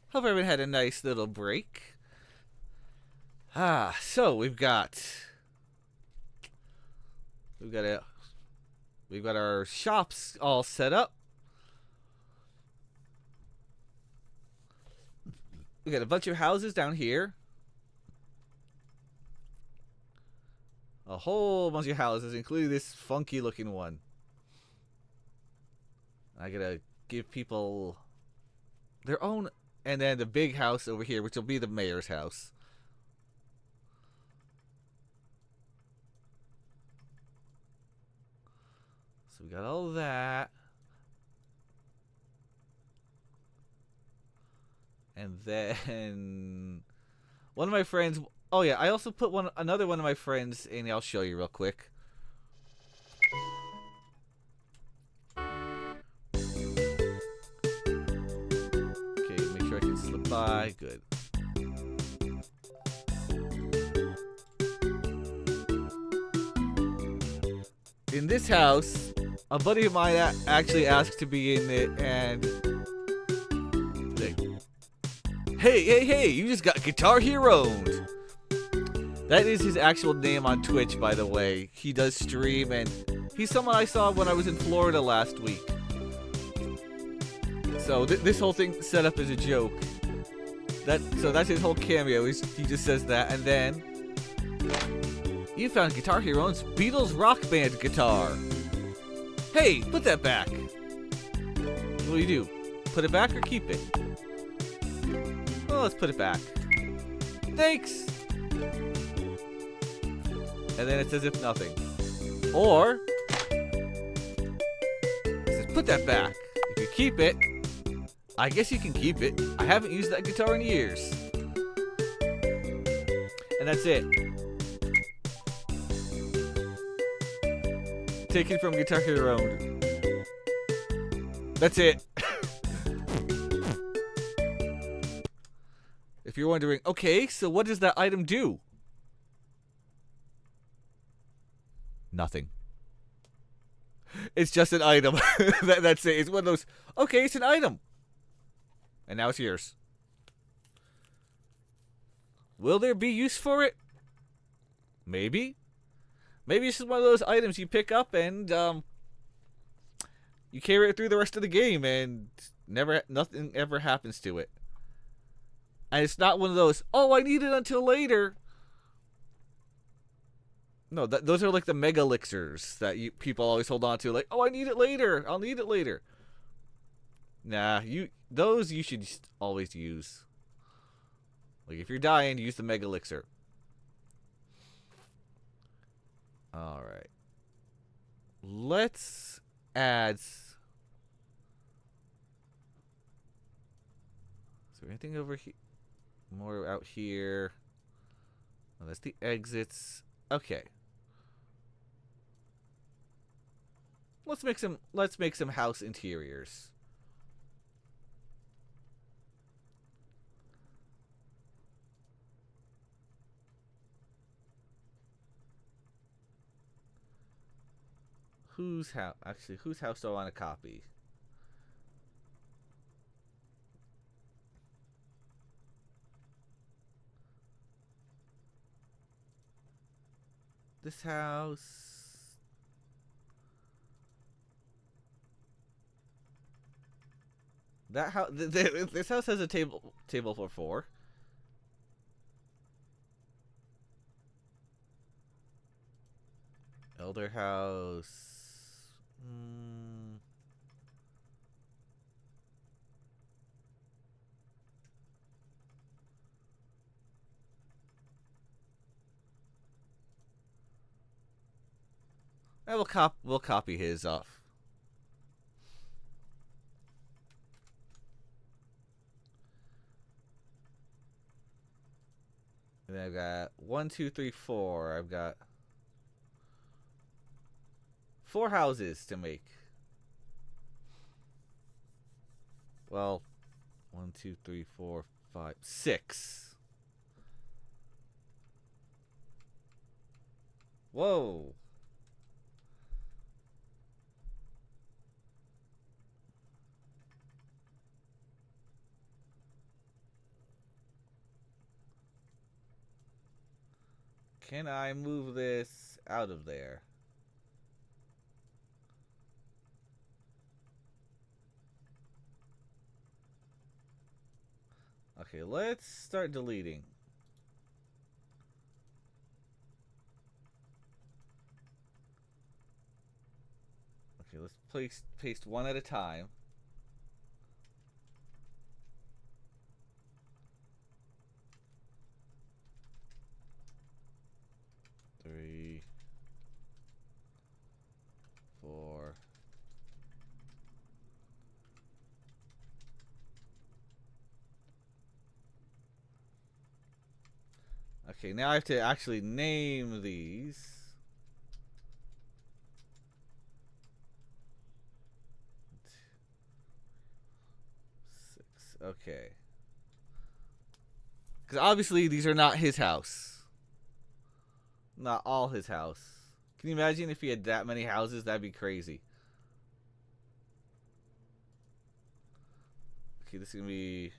Hope everyone had a nice little break. So we've got our shops all set up. We got a bunch of houses down here. A whole bunch of houses, including this funky looking one. I gotta give people their own, and then the big house over here, which will be the mayor's house. So we got all that. And then one of my friends. Oh yeah, I also put another one of my friends in. I'll show you real quick. Okay, make sure I can slip by. Good. In this house, a buddy of mine actually asked to be in it, and hey, you just got Guitar Hero'd. That is his actual name on Twitch, by the way. He does stream, and he's someone I saw when I was in Florida last week. So this whole thing set up as a joke. So that's his whole cameo. He just says that, and then you found Guitar Hero's Beatles Rock Band guitar. Hey, put that back. What do you do? Put it back or keep it? Well, let's put it back. Thanks. And then it's as if nothing. Or it says, put that back. If you keep it, I guess you can keep it. I haven't used that guitar in years. And that's it. Taken from Guitar Hero. That's it. If you're wondering, okay, so what does that item do? Nothing. It's just an item. That's it. It's one of those, okay, it's an item. And now it's yours. Will there be use for it? Maybe. Maybe it's just one of those items you pick up and you carry it through the rest of the game and nothing ever happens to it. And it's not one of those, oh, I need it until later. No, those are like the mega elixirs that people always hold on to. Like, oh, I need it later. I'll need it later. Nah, those you should always use. Like, if you're dying, use the mega elixir. Alright. Let's add... Is there anything over here? More out here. Oh, that's the exits. Okay. Let's make some house interiors. Whose house? Actually, whose house do I want to copy? This house. That house. This house has a table for 4. Elder house. We'll copy his off. And then I've got 1, 2, 3, 4. I've got 4 houses to make. Well, 1, 2, 3, 4, 5, 6. Whoa. Can I move this out of there? Okay, let's start deleting. Okay, Okay, let's paste one at a time. Three, four. Okay, now I have to actually name these. Six. Okay. Because obviously these are not his house. Not all his house. Can you imagine if he had that many houses? That'd be crazy. Okay, this is gonna be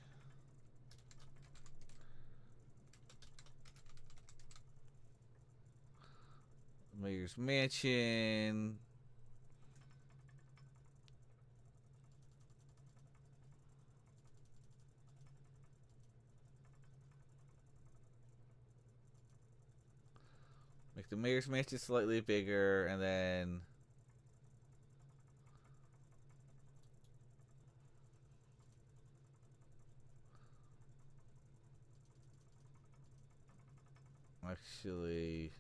Mayor's Mansion. Make the Mayor's Mansion slightly bigger, and then actually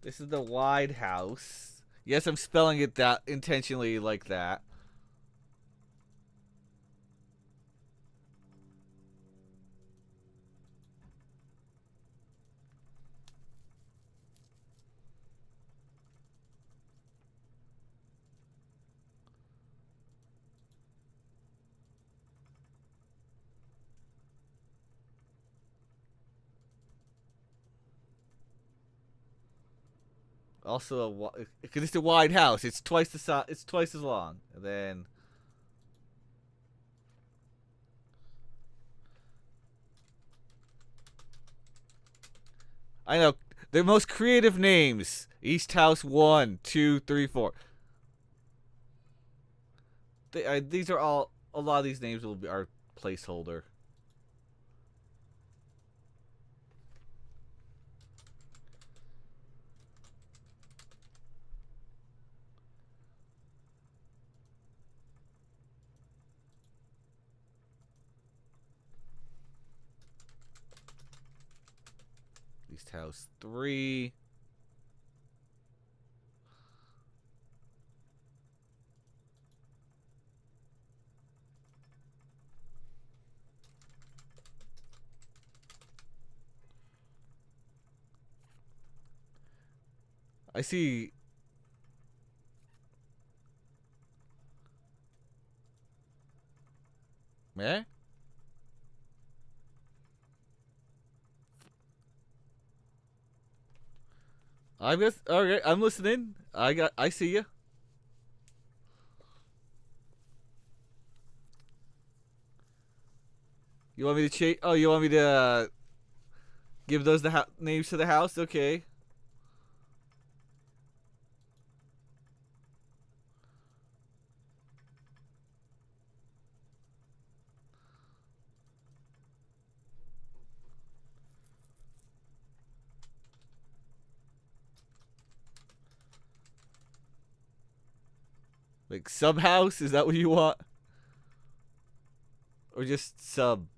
this is the wide house. Yes, I'm spelling it that intentionally like that. Also, because it's a wide house, it's twice the size. It's twice as long. And then I know the most creative names: East House 1, 2, 3, 4. These are all. A lot of these names will be our placeholder. East House 3. I see. Eh? I'm just okay. I'm listening. I see you. You want me to change? Oh, you want me to give those the names to the house? Okay. Like sub house? Is that what you want? Or just sub?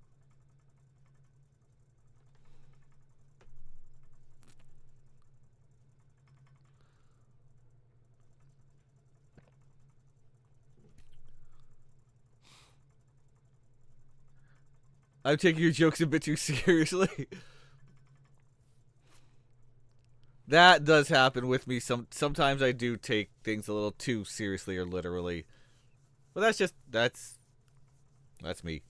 I'm taking your jokes a bit too seriously. That does happen with me. Sometimes I do take things a little too seriously or literally. But that's me.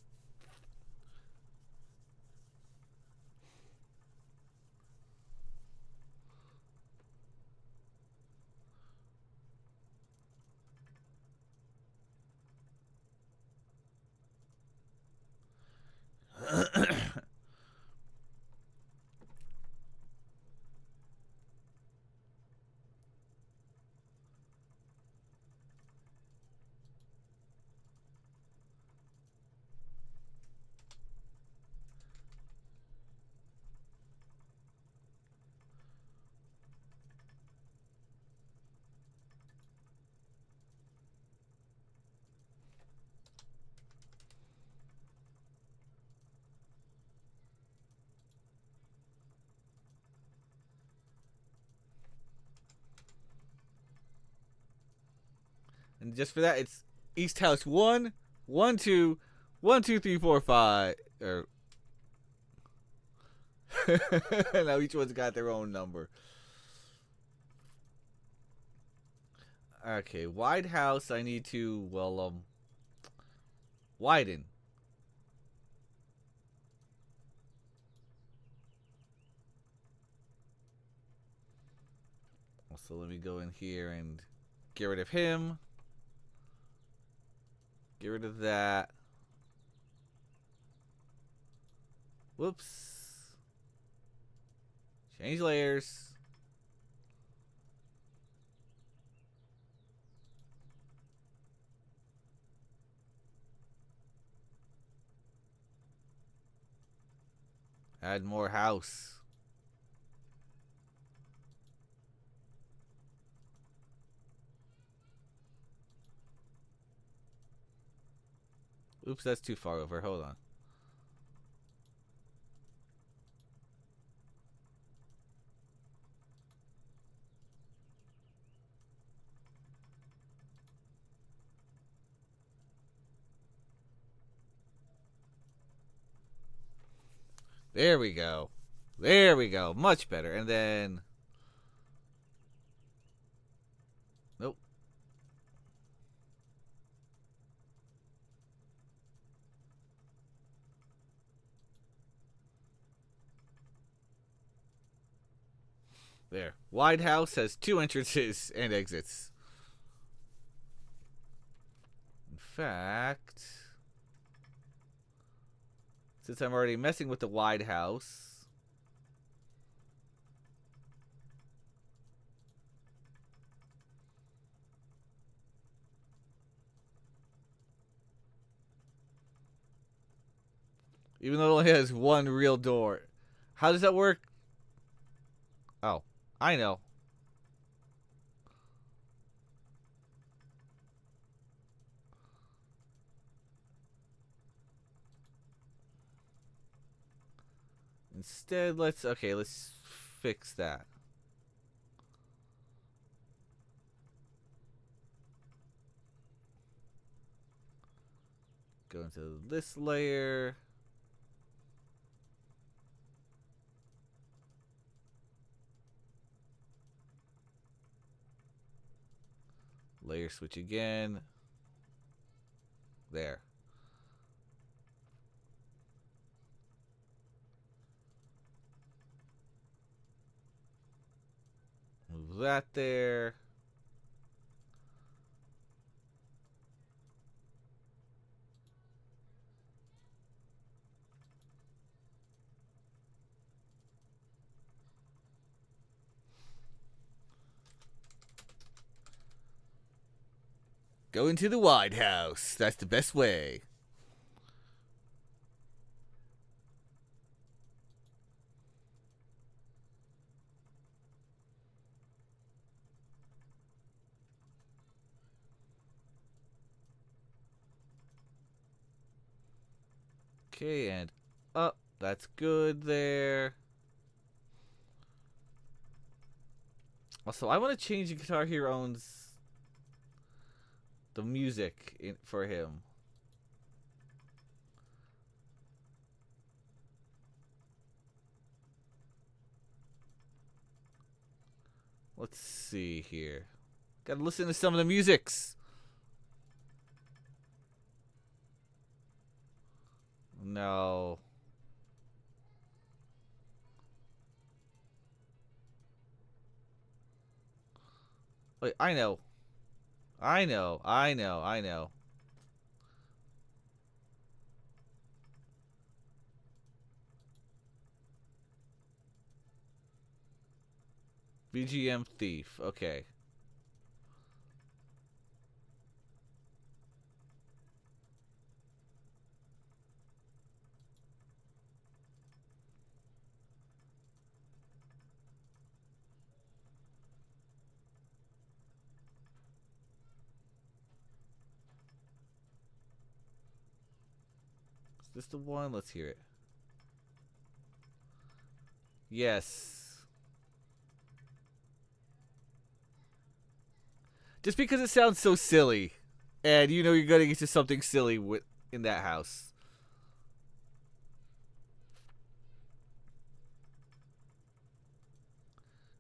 And just for that, it's East House 1, 1, 2, 1, 2, 3, 4, 5. Or now each one's got their own number. Okay, wide house. I need to widen. So let me go in here and get rid of him. Get rid of that. Whoops. Change layers. Add more house. Oops, that's too far over. Hold on. There we go. There we go. Much better. And then... Nope. There. Wide house has 2 entrances and exits. In fact... Since I'm already messing with the wide house... Even though it only has 1 real door. How does that work? Oh, I know. Instead, let's fix that. Go into this layer. Layer switch again. There. Move that there. Go into the wide house. That's the best way. Okay, and up. That's good there. Also, I want to change the Guitar Hero's the music for him. Let's see here. Gotta listen to some of the musics. No. Wait, I know. I know. BGM Thief. Okay. Is this the one? Let's hear it. Yes. Just because it sounds so silly, and you know you're gonna get to something silly in that house.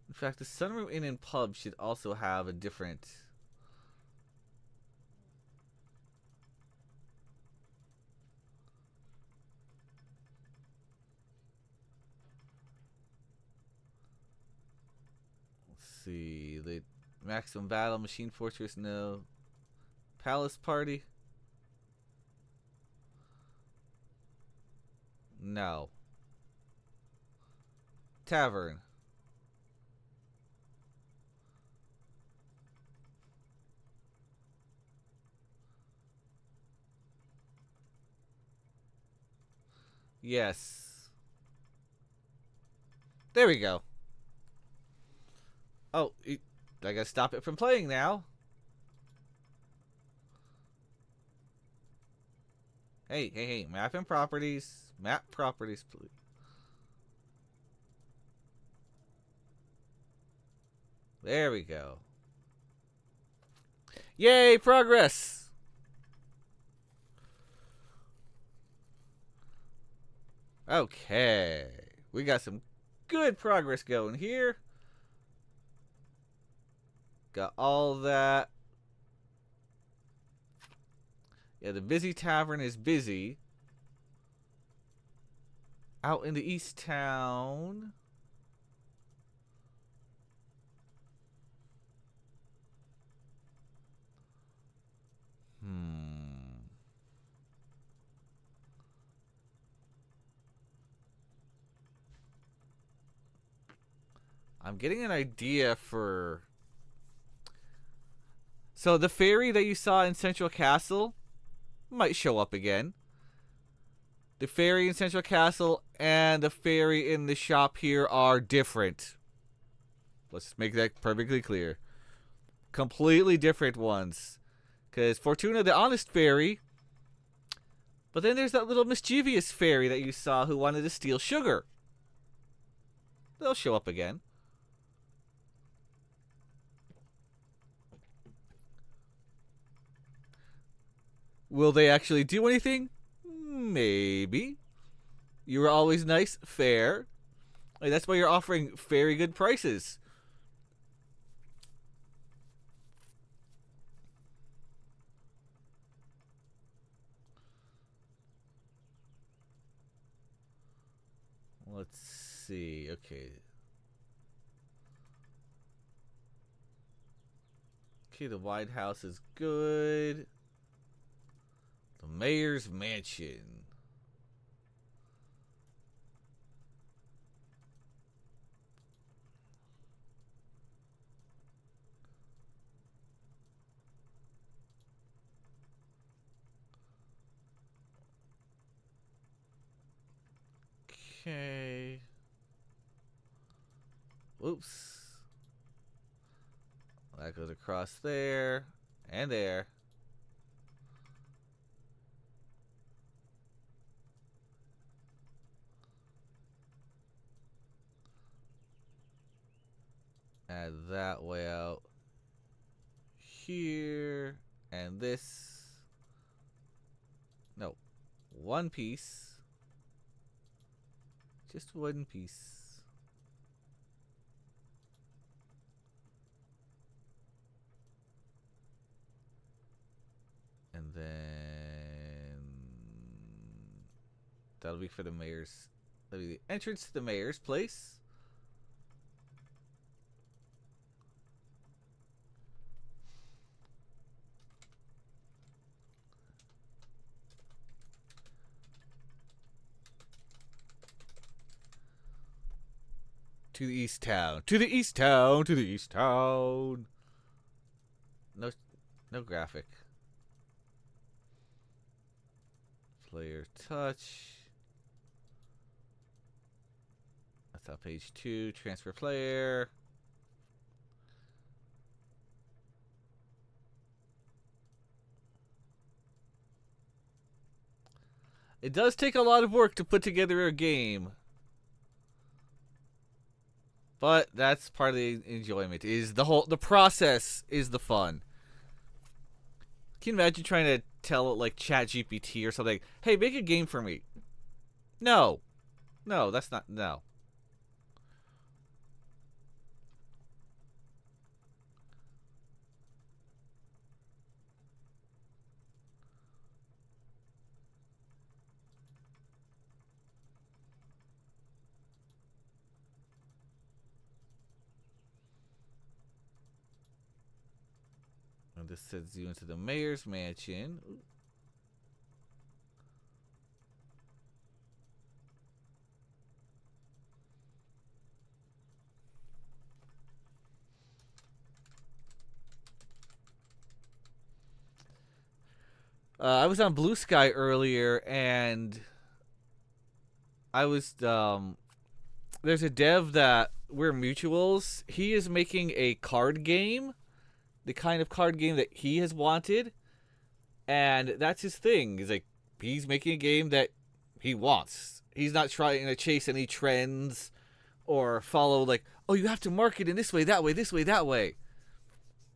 In fact, the Sunroom Inn and Pub should also have a different. Let's see. The Maximum Battle, Machine Fortress, no. Palace Party? No. Tavern? Yes. There we go. Oh, I gotta stop it from playing now. Hey, map and properties. Map properties, please. There we go. Yay, progress! Okay. We got some good progress going here. Got all that. Yeah, the busy tavern is busy. Out in the East Town. I'm getting an idea for... So the ferry that you saw in Central Castle might show up again. The ferry in Central Castle and the ferry in the shop here are different. Let's make that perfectly clear. Completely different ones. Because Fortuna, the honest fairy. But then there's that little mischievous fairy that you saw who wanted to steal sugar. They'll show up again. Will they actually do anything? Maybe. You were always nice, fair. Like, that's why you're offering very good prices. Let's see. Okay. Okay, the White House is good. The Mayor's Mansion. Okay. Oops. That goes across there and there. Add that way out here and this. No, one piece. Just one piece. And then that'll be for the mayor's. That'll be the entrance to the mayor's place. To the East Town. To the East Town. To the East Town. No graphic. Player touch. That's on page 2. Transfer player. It does take a lot of work to put together a game. But that's part of the enjoyment. The process is the fun. Can you imagine trying to tell it like ChatGPT or something? Hey, make a game for me. No, no, that's not no. And this sends you into the mayor's mansion. I was on Blue Sky earlier, and I was there's a dev that we're mutuals. He is making a card game, the kind of card game that he has wanted, and that's his thing. He's making a game that he wants. He's not trying to chase any trends or follow like, oh, you have to market in this way, that way, this way, that way.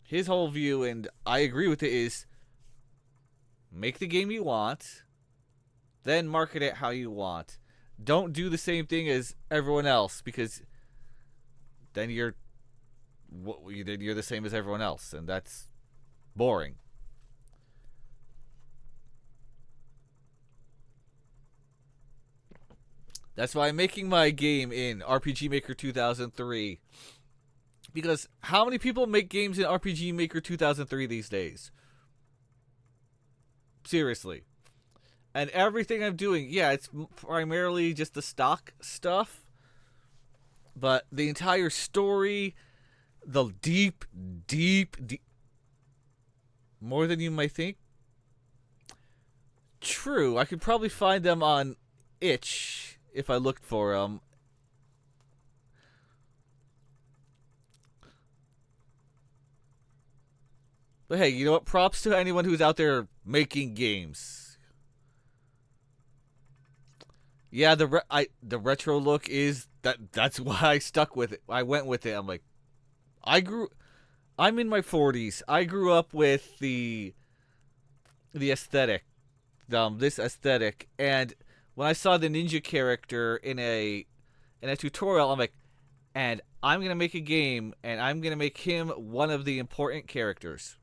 His whole view, and I agree with it, is make the game you want, then market it how you want. Don't do the same thing as everyone else, because then you're the same as everyone else, and that's boring. That's why I'm making my game in RPG Maker 2003. Because how many people make games in RPG Maker 2003 these days? Seriously. And everything I'm doing, yeah, it's primarily just the stock stuff. But the entire story, the deep, more than you might think. True, I could probably find them on itch if I looked for them. But hey, you know what? Props to anyone who's out there making games. Yeah, the retro look is that's why I stuck with it. I went with it. I'm like, I'm in my 40s. I grew up with the aesthetic, this aesthetic, and when I saw the ninja character in a tutorial, I'm like, and I'm gonna make a game, and I'm gonna make him one of the important characters.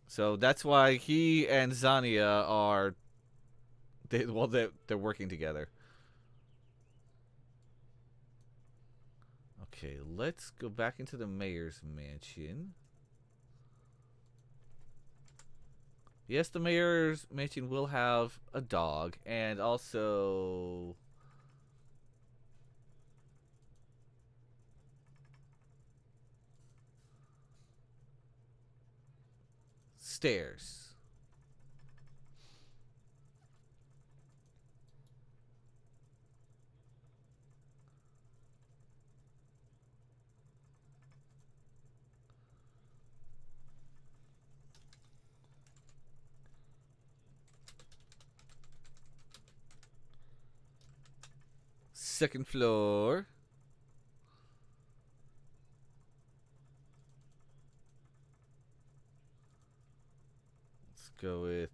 So that's why he and Zania are they're working together. Okay, let's go back into the mayor's mansion. Yes, the mayor's mansion will have a dog and also stairs. Second floor. Let's go with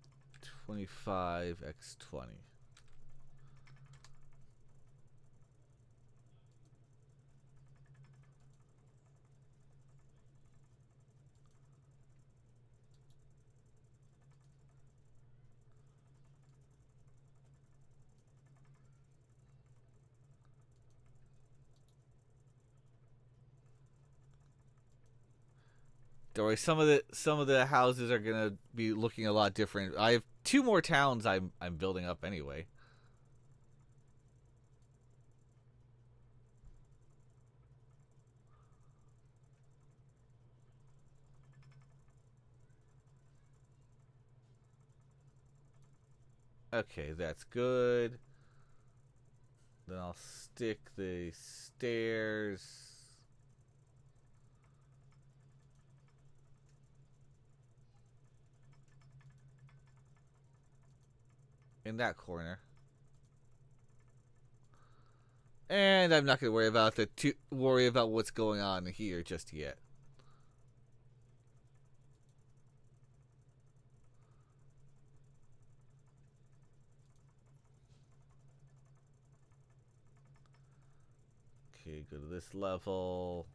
25x20. Don't worry, some of the houses are gonna be looking a lot different. I have two more towns I'm building up anyway. Okay, that's good. Then I'll stick the stairs in that corner. And I'm not gonna worry about what's going on here just yet. Okay, go to this level.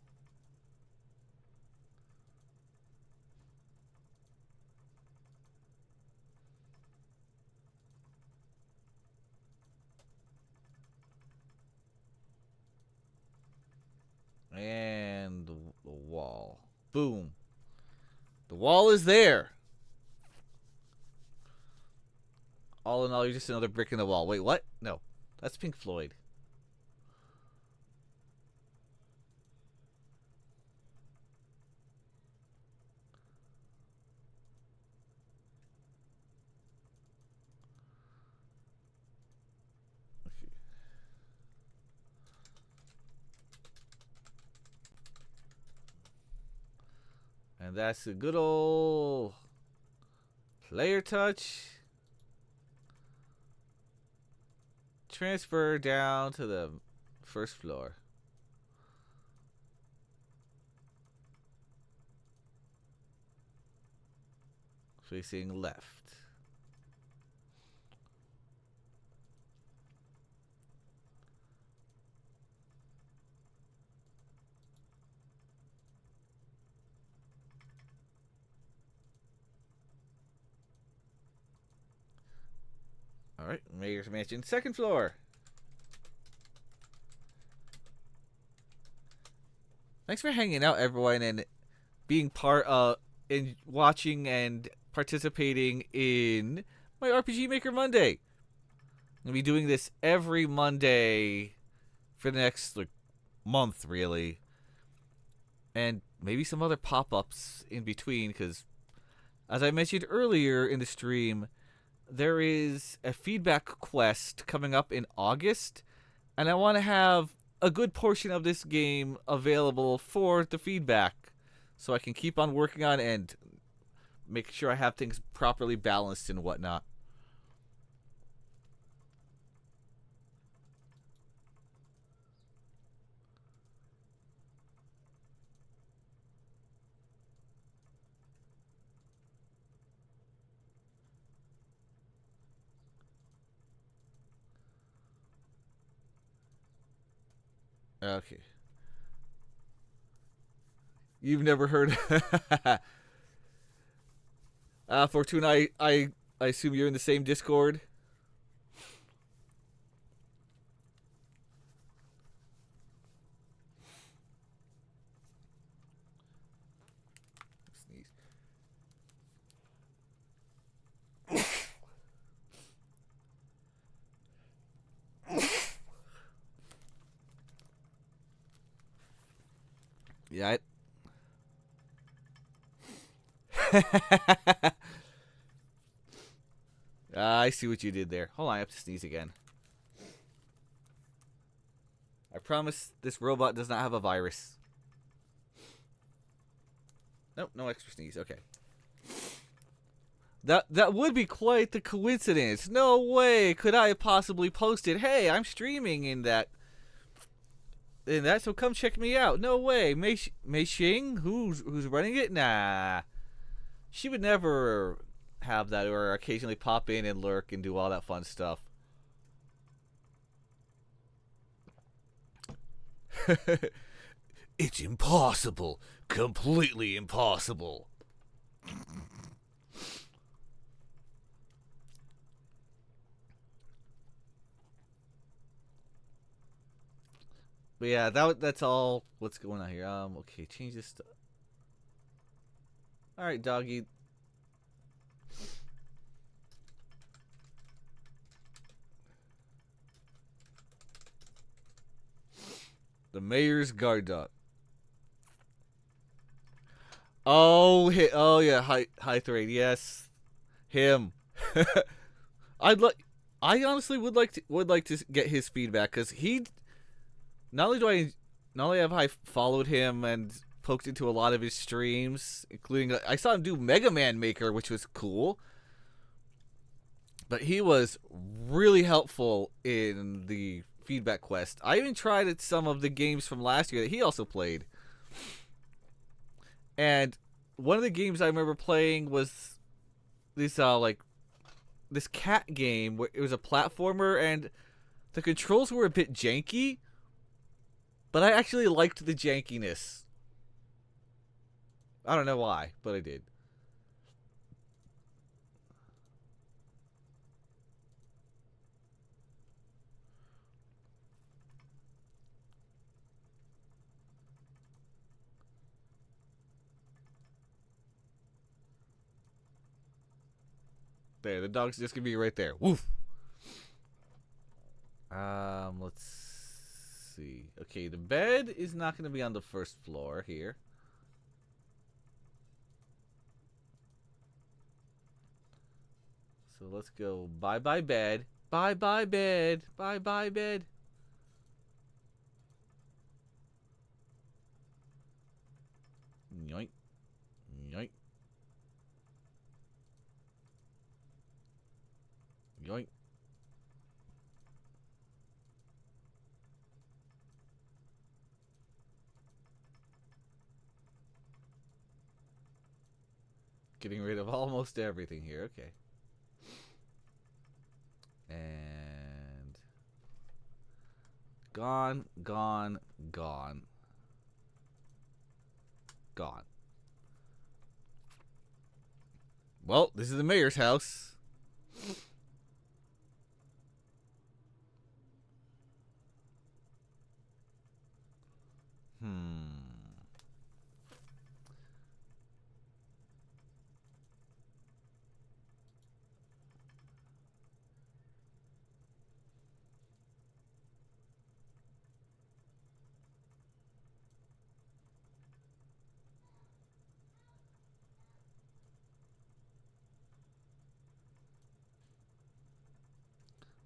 And the wall. Boom. The wall is there. All in all, you're just another brick in the wall. Wait, what? No. That's Pink Floyd. Okay. And that's a good old player touch. Transfer down to the first floor. Facing left. Alright, Mayor's Mansion, second floor. Thanks for hanging out, everyone, and being part of, in watching and participating in my RPG Maker Monday. I'm gonna be doing this every Monday for the next month, really, and maybe some other pop-ups in between. Because, as I mentioned earlier in the stream, there is a feedback quest coming up in August, and I want to have a good portion of this game available for the feedback, so I can keep on working on it and make sure I have things properly balanced and whatnot. Okay. You've never heard. Fortuna, I assume you're in the same Discord. Sneeze. Yeah. I see what you did there. Hold on, I have to sneeze again. I promise this robot does not have a virus. Nope, no extra sneeze. Okay. That would be quite the coincidence. No way could I have possibly posted, "Hey, I'm streaming in that." So come check me out. No way. Mei Xing, who's running it? Nah. She would never have that, or occasionally pop in and lurk and do all that fun stuff. It's impossible. Completely impossible. But yeah, that's all what's going on here. Okay, change this stuff. Alright, doggy. The mayor's guard dog. Oh, yeah, high thread. Yes, him. I honestly would like to get his feedback, because he. Not only have I followed him and poked into a lot of his streams, including I saw him do Mega Man Maker, which was cool. But he was really helpful in the feedback quest. I even tried at some of the games from last year that he also played. And one of the games I remember playing was this this cat game where it was a platformer, and the controls were a bit janky, But I actually liked the jankiness. I don't know why, but I did. There, the dog's just gonna be right there. Woof. Let's see. Okay, the bed is not gonna be on the first floor here. So let's go bye-bye bed. Bye-bye bed. Bye-bye bed. Yoink. Yoink. Yoink. Getting rid of almost everything here. Okay. And gone, gone, gone. Gone. Well, this is the mayor's house.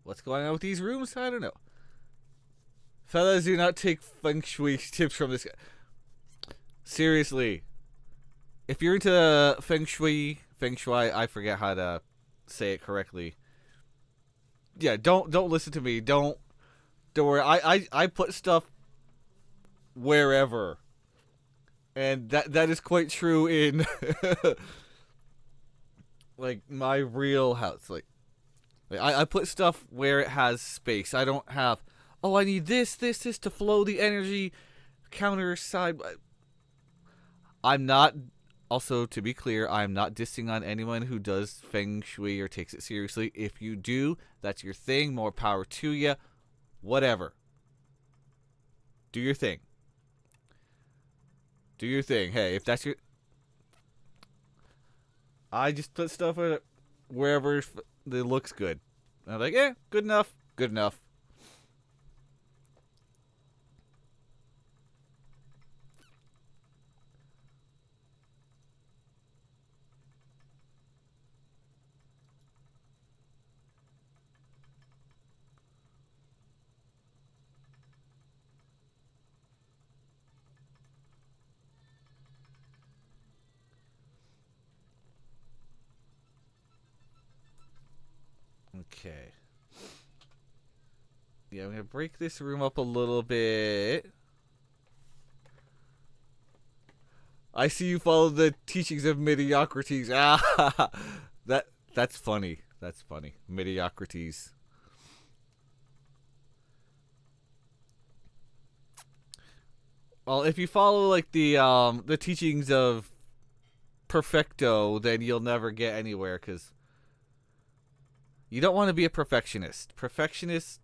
What's going on with these rooms? I don't know. Fellas, do not take feng shui tips from this guy. Seriously. If you're into feng shui, I forget how to say it correctly. Yeah, don't listen to me. Don't worry. I put stuff wherever. And that is quite true in like my real house. Like I put stuff where it has space. I don't have, oh, I need this to flow the energy counter side. I'm not, also to be clear, I'm not dissing on anyone who does feng shui or takes it seriously. If you do, that's your thing. More power to you. Whatever. Do your thing. Do your thing. Hey, if that's your... I just put stuff wherever it looks good. And I'm like, good enough. Good enough. Okay. Yeah, I'm going to break this room up a little bit. I see you follow the teachings of mediocrities. Ah, that's funny. That's funny. Mediocrities. Well, if you follow like the teachings of Perfecto, then you'll never get anywhere because you don't want to be a perfectionist. Perfectionist,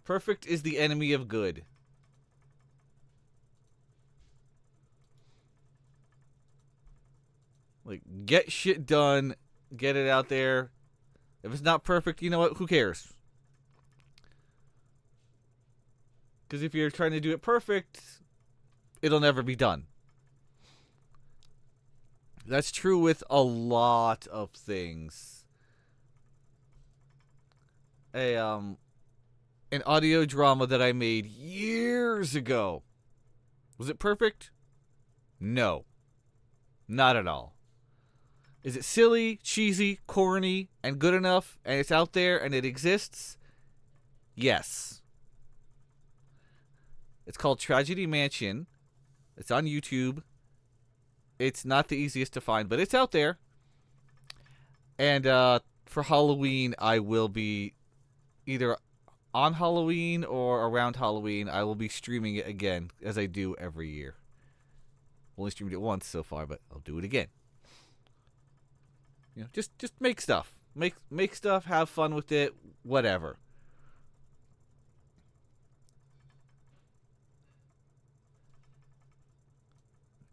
Perfect is the enemy of good. Like, get shit done, get it out there. If it's not perfect, you know what? Who cares? Because if you're trying to do it perfect, it'll never be done. That's true with a lot of things. An audio drama that I made years ago. Was it perfect? No. Not at all. Is it silly, cheesy, corny, and good enough, and it's out there, and it exists? Yes. It's called Tragedy Mansion. It's on YouTube. It's not the easiest to find, but it's out there. And for Halloween, I will be either on Halloween or around Halloween, I will be streaming it again, as I do every year. Only streamed it once so far, but I'll do it again. You know, just make stuff. Make stuff, have fun with it, whatever.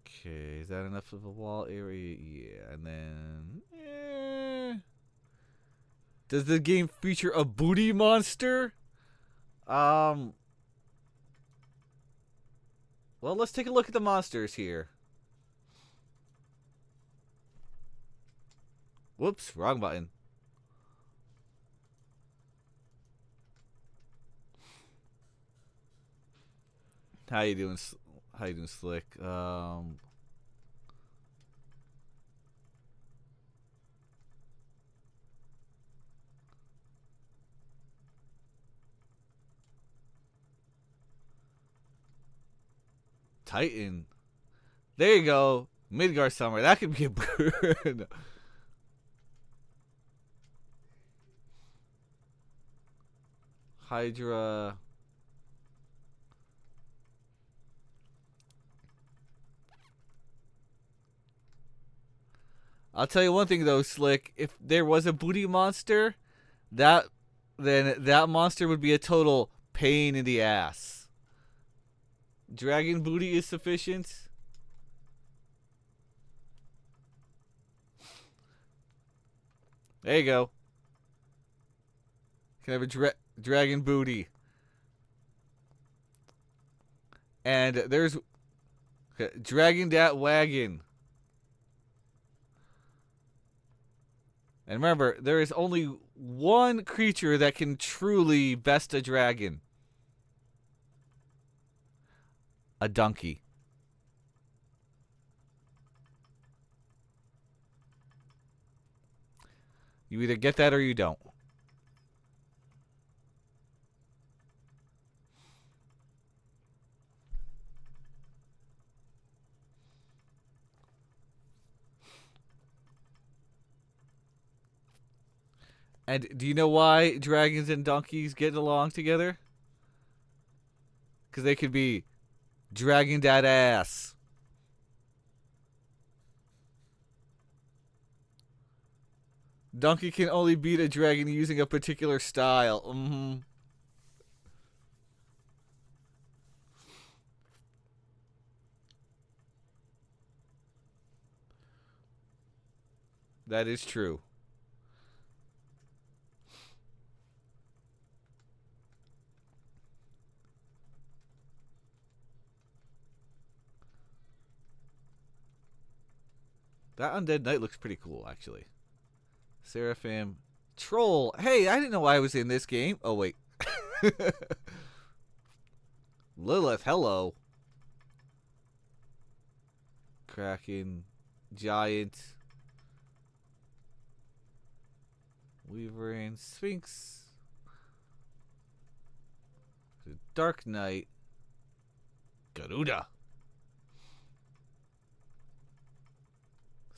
Okay, is that enough of a wall area? Yeah, and then does the game feature a booty monster? Well, let's take a look at the monsters here. Whoops, wrong button. How you doing? How you doing, Slick? Titan. There you go. Midgar Summer. That could be a bird. Hydra. I'll tell you one thing though, Slick. If there was a booty monster, then that monster would be a total pain in the ass. Dragon booty is sufficient. There you go. Can have a dragon booty. And there's Dragon Dat Wagon. And remember, there is only one creature that can truly best a dragon. A donkey. You either get that or you don't. And do you know why dragons and donkeys get along together? Because they could be dragon that ass. Donkey can only beat a dragon using a particular style. That is true. That Undead Knight looks pretty cool, actually. Seraphim. Troll. Hey, I didn't know I was in this game. Oh, wait. Lilith, hello. Kraken. Giant. Weaverine. Sphinx. The Dark Knight. Garuda.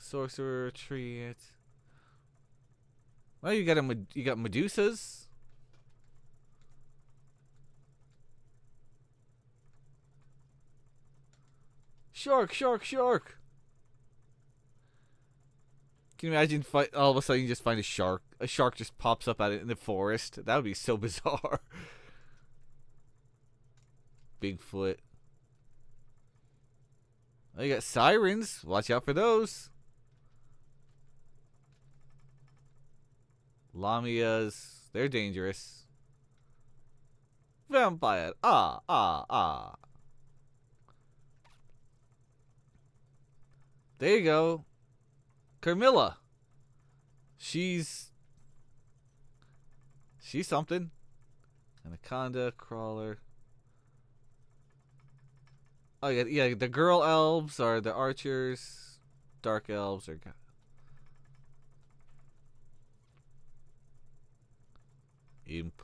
Sorcerer, Treant. Well, you got Medusas. Shark. Can you imagine all of a sudden you just find a shark? A shark just pops up out in the forest. That would be so bizarre. Bigfoot. Oh, you got sirens. Watch out for those. Lamias. They're dangerous. Vampire. Ah. There you go. Carmilla. She's something. Anaconda, crawler. Oh yeah. The girl elves are the archers. Dark elves are imp.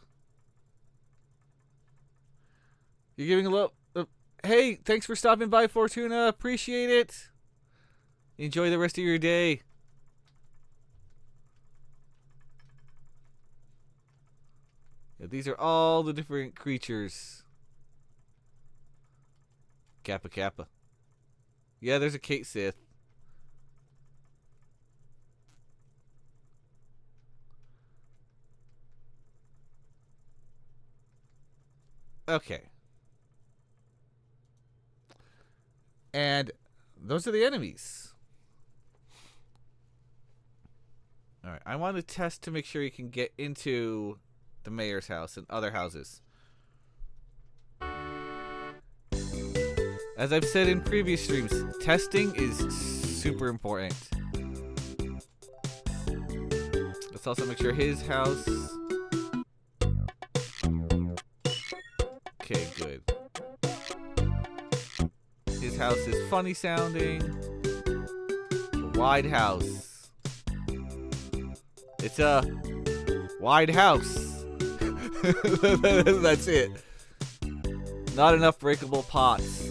You're giving a little. Hey, thanks for stopping by, Fortuna. Appreciate it. Enjoy the rest of your day. These are all the different creatures. Kappa Kappa. Yeah, there's a Kate Sith. Okay. And those are the enemies. Alright, I want to test to make sure you can get into the mayor's house and other houses. As I've said in previous streams, testing is super important. Let's also make sure his house... Okay, good. His house is funny sounding. Wide house. It's a wide house. That's it. Not enough breakable pots.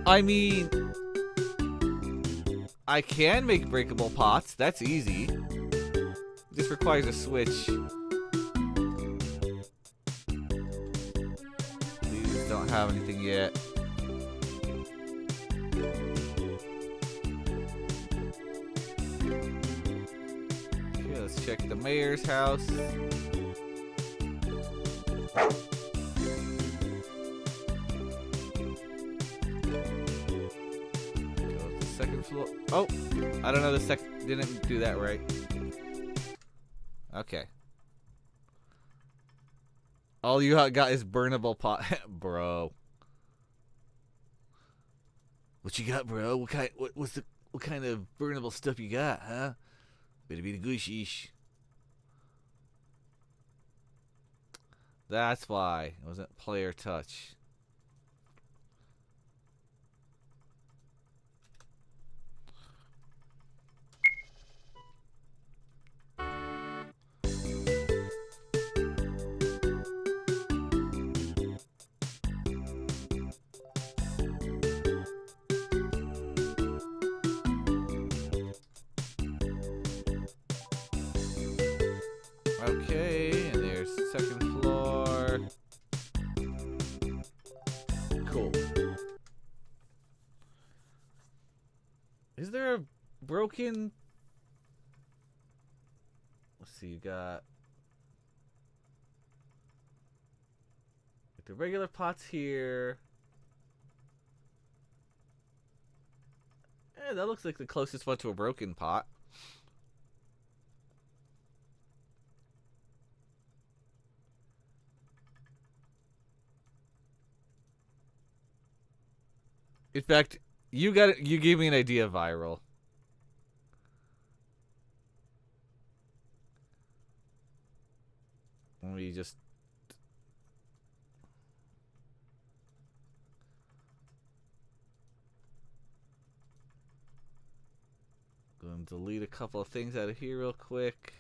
I mean, I can make breakable pots. That's easy. This requires a switch. These don't have anything yet. Okay, let's check the mayor's house. Second floor. Oh, I don't know. The second didn't do that right. Okay. All you got is burnable pot, bro. What you got, bro? What kind of burnable stuff you got, huh? Better be the good sheesh. That's why it wasn't player touch. Okay, and there's the second floor. Cool. Is there a broken... Let's see, you got... the regular pots here. That looks like the closest one to a broken pot. In fact, you gave me an idea, Viral. Let me just... go and delete a couple of things out of here real quick.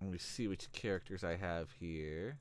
Let me see which characters I have here.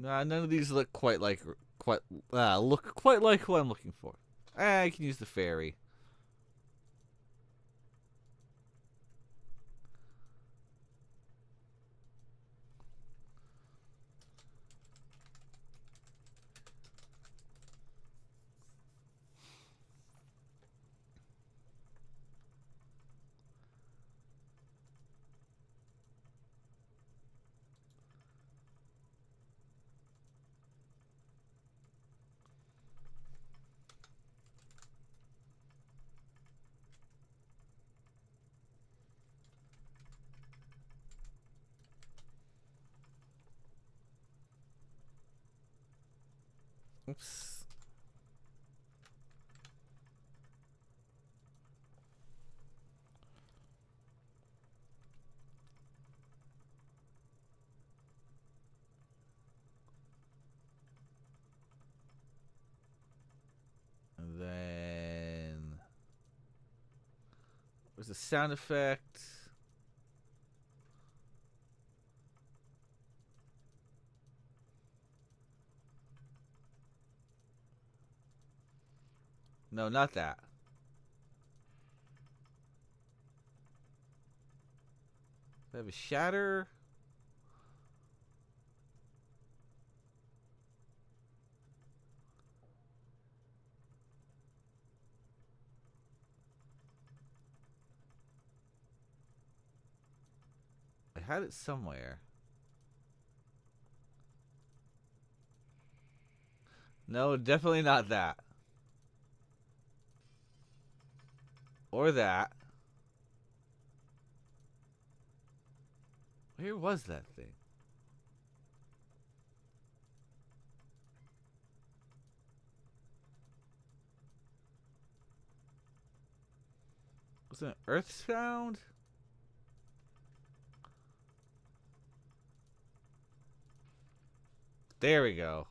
Nah, none of these look quite like what I'm looking for. I can use the fairy. Oops. And then where's the sound effect? No, not that. I have a shatter. I had it somewhere. No, definitely not that. Or that. Where was that thing? Was it an earth sound? There we go.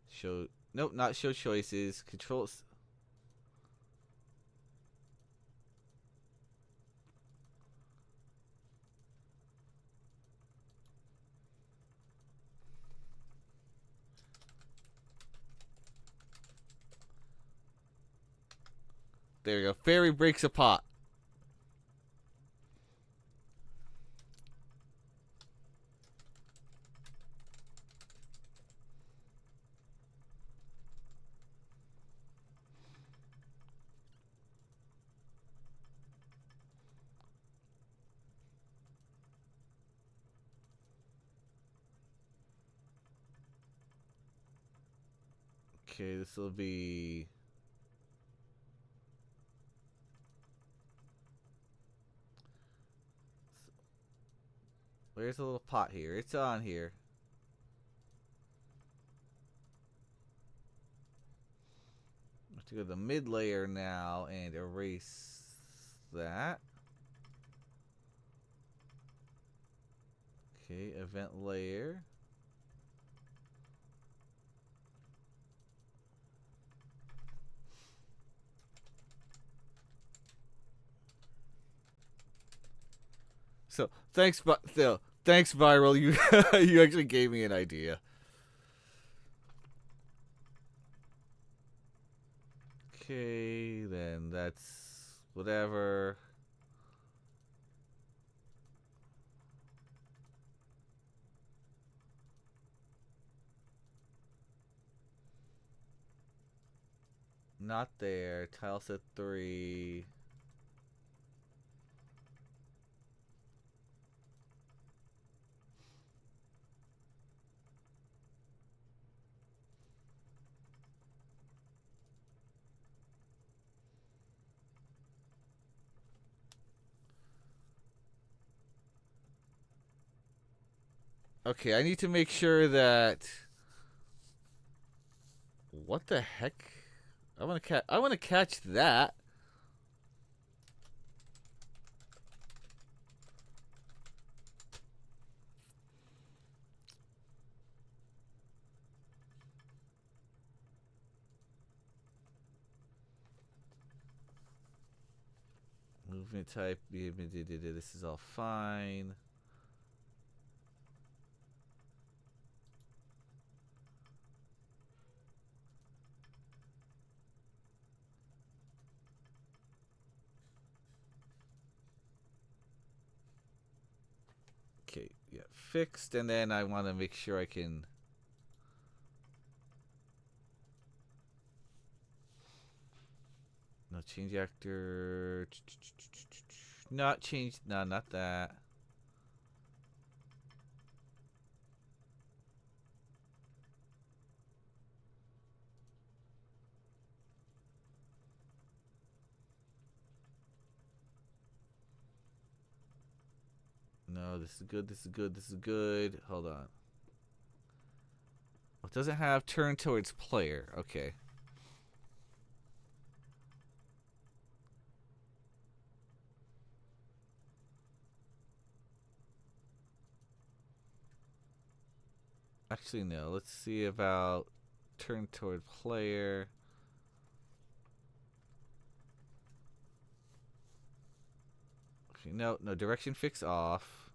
Show. Nope, not show choices. Controls. There we go. Fairy breaks a pot. Okay, this will be. Where's the little pot here? It's on here. I have to go to the mid layer now and erase that. Okay, event layer. So thanks, but thanks, Viral. You you actually gave me an idea. Okay, then that's whatever. Not there. Tile set 3. Okay, I need to make sure that. What the heck? I want to catch. I want to catch that. Movement type. This is all fine. Okay, yeah, fixed. And then I want to make sure I can. No, change actor. Not change. No, not that. No, this is good. This is good. This is good. Hold on. It doesn't have turn towards player. Okay. Actually, no. Let's see about turn toward player. Okay, no, no direction fix off.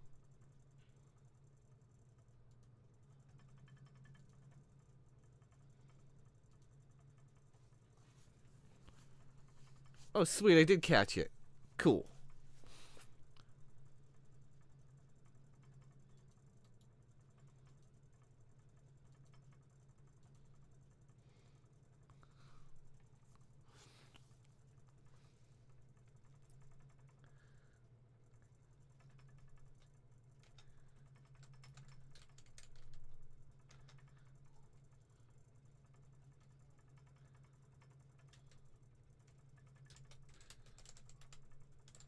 Oh, sweet. I did catch it. Cool.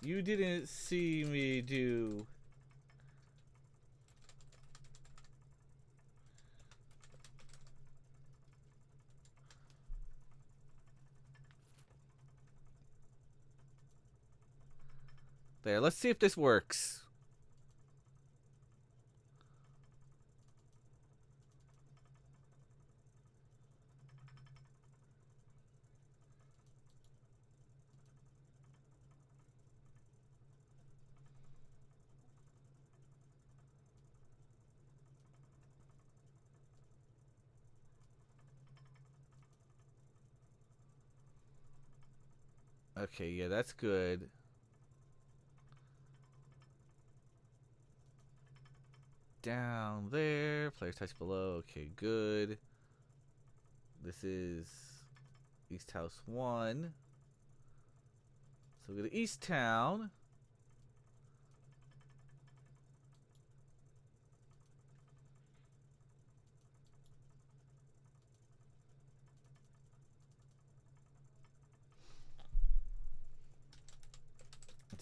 You didn't see me do... There, let's see if this works. Okay, yeah, that's good. Down there. Player touch below. Okay, good. This is East House 1. So we go to East Town.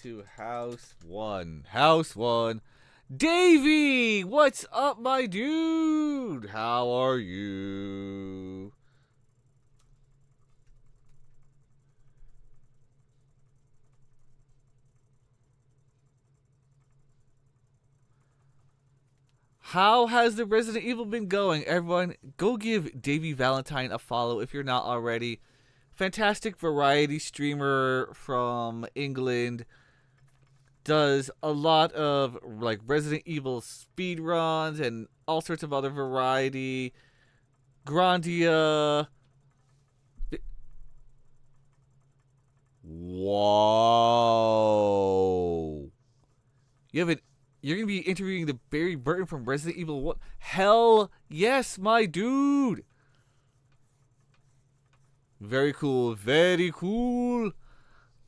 To House 1. House 1. Davey! What's up, my dude? How are you? How has the Resident Evil been going? Everyone, go give Davey Valentine a follow if you're not already. Fantastic variety streamer from England. Does a lot of like Resident Evil speed runs and all sorts of other variety. Grandia. Whoa. You're gonna be interviewing the Barry Burton from Resident Evil 1. Hell yes, my dude. Very cool. Very cool.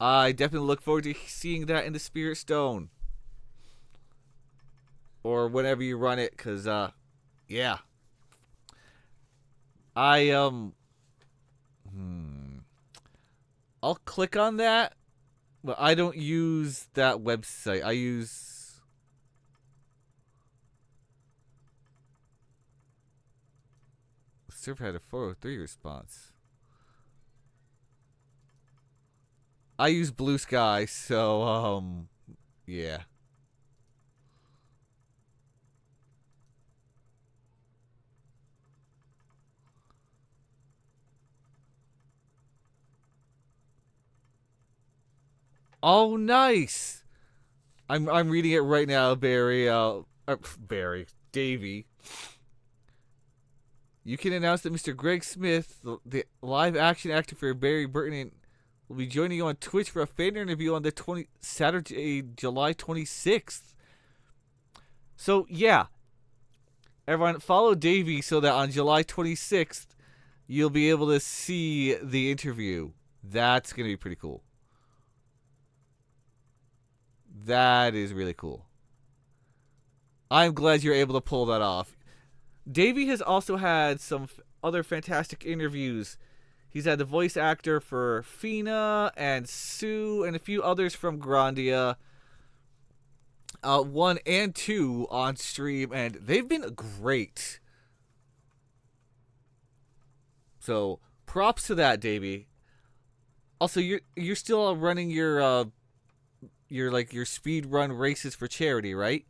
I definitely look forward to seeing that in the Spirit Stone. Or whenever you run it, because, yeah. I'll click on that, but I don't use that website. I use... The server had a 403 response. I use Blue Sky, so, yeah. Oh, nice! I'm reading it right now, Barry. Davey. You can announce that Mr. Greg Smith, the live-action actor for Barry Burton, will be joining you on Twitch for a fan interview on the Saturday, July 26th. So, yeah. Everyone, follow Davey so that on July 26th, you'll be able to see the interview. That's going to be pretty cool. That is really cool. I'm glad you're able to pull that off. Davey has also had some other fantastic interviews. He's had the voice actor for Fina and Sue and a few others from Grandia. 1 and 2 on stream, and they've been great. So props to that, Davey. Also, you're still running your speed run races for charity, right?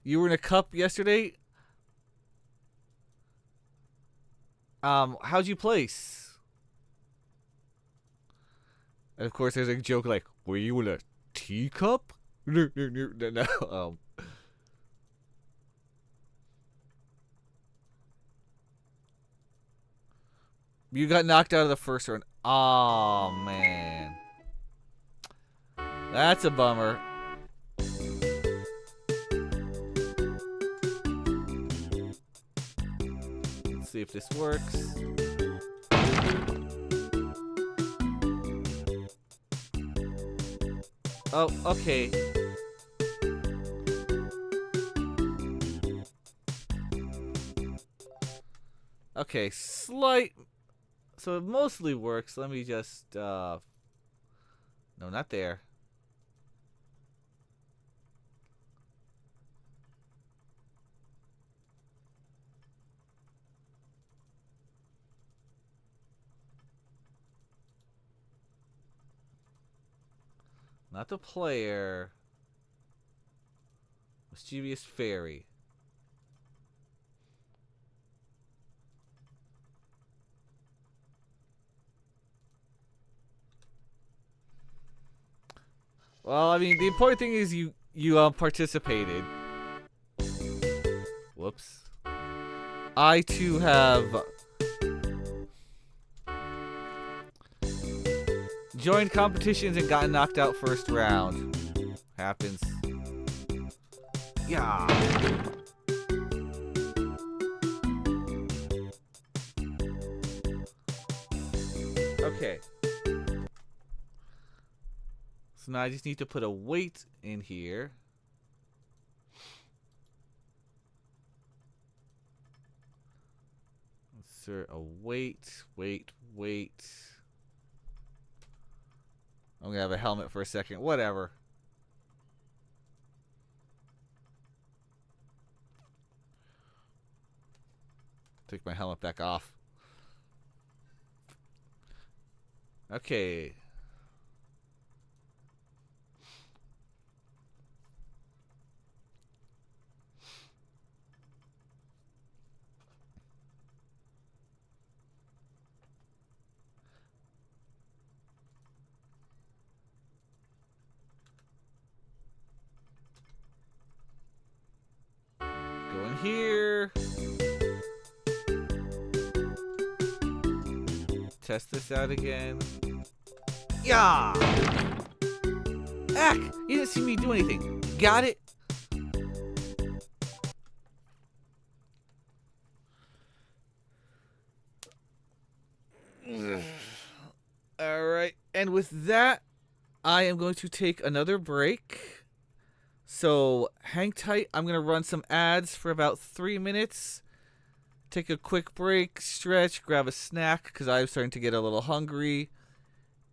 You were in a cup yesterday. How'd you place? And of course, there's a joke like, "Were you in a teacup?" No, no, no, no, no. You got knocked out of the first round. Oh man, that's a bummer. Let's see if this works. Oh, okay. Okay, slight. So it mostly works. Let me just. No, not there. Not the player. Mischievous Fairy. Well, I mean, the important thing is you participated. Whoops. I too have joined competitions and gotten knocked out first round. Happens. Yeah. Okay. So now I just need to put a weight in here. Insert a weight. I'm gonna have a helmet for a second. Whatever. Take my helmet back off. Okay. Go in here. Test this out again. Yeah! Ack! You didn't see me do anything. Got it? Alright, and with that, I am going to take another break. So hang tight. I'm going to run some ads for about 3 minutes. Take a quick break, stretch, grab a snack because I'm starting to get a little hungry.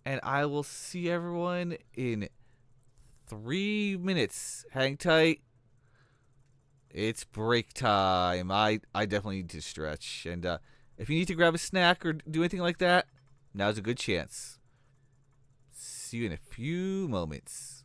And I will see everyone in 3 minutes. Hang tight. It's break time. I definitely need to stretch. And if you need to grab a snack or do anything like that, now's a good chance. See you in a few moments.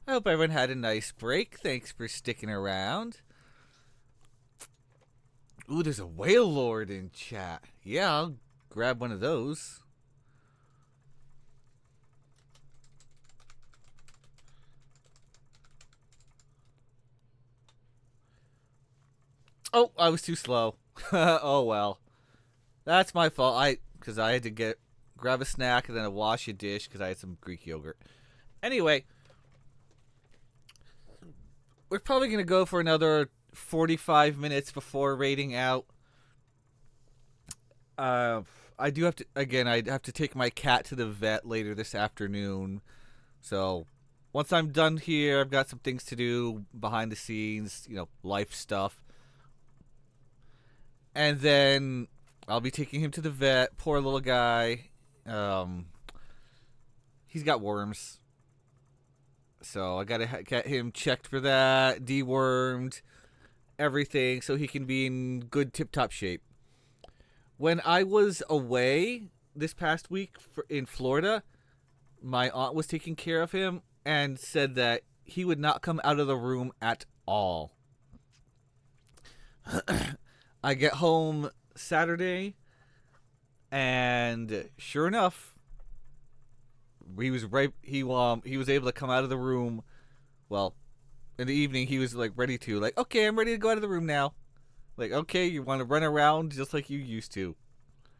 I hope everyone had a nice break. Thanks for sticking around. Ooh, there's a whale lord in chat. Yeah, I'll grab one of those. Oh, I was too slow. Oh well. That's my fault. Because I had to grab a snack and then wash a dish because I had some Greek yogurt. Anyway, we're probably going to go for another 45 minutes before raiding out. I do have to, again, I have to take my cat to the vet later this afternoon. So once I'm done here, I've got some things to do behind the scenes, life stuff. And then I'll be taking him to the vet. Poor little guy. He's got worms. So I gotta get him checked for that, dewormed, everything, so he can be in good tip-top shape. When I was away this past week in Florida, my aunt was taking care of him and said that he would not come out of the room at all. I get home Saturday, and sure enough, he was able to come out of the room. Well, in the evening, he was ready to okay, I'm ready to go out of the room now. Okay, you want to run around just like you used to.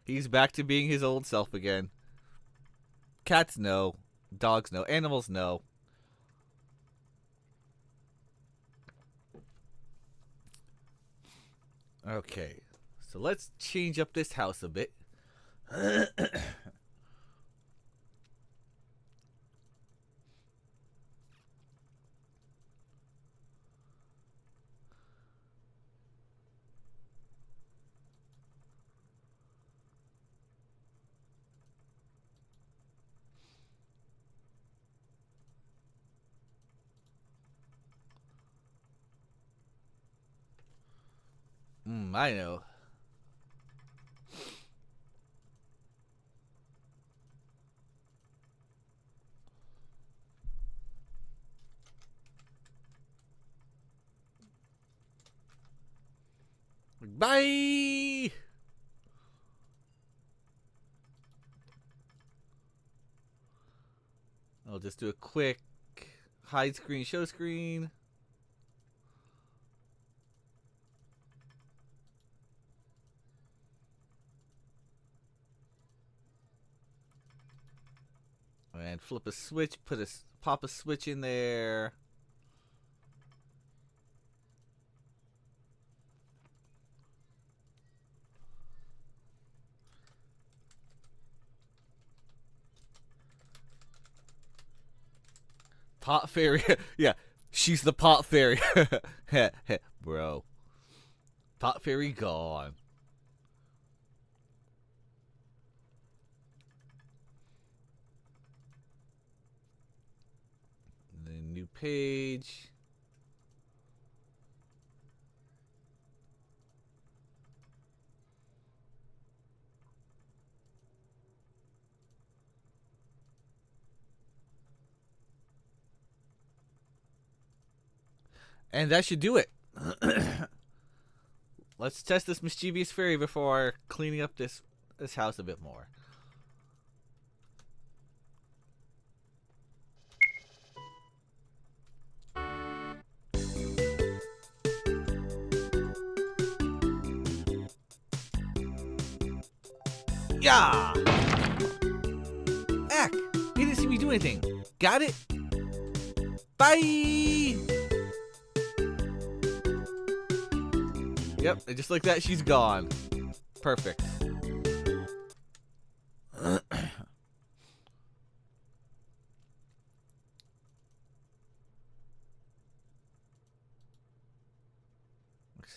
He's back to being his old self again. Cats no, dogs no, animals no. Okay, so let's change up this house a bit. I know. Bye! I'll just do a quick hide screen, show screen. And flip a switch, pop a switch in there. Pot fairy. Yeah, she's the pot fairy. Bro. Pot fairy gone. The new page. And that should do it. Let's test this mischievous fairy before cleaning up this house a bit more. Yeah! Ack! He didn't see me do anything. Got it? Bye! Yep, and just like that, she's gone. Perfect.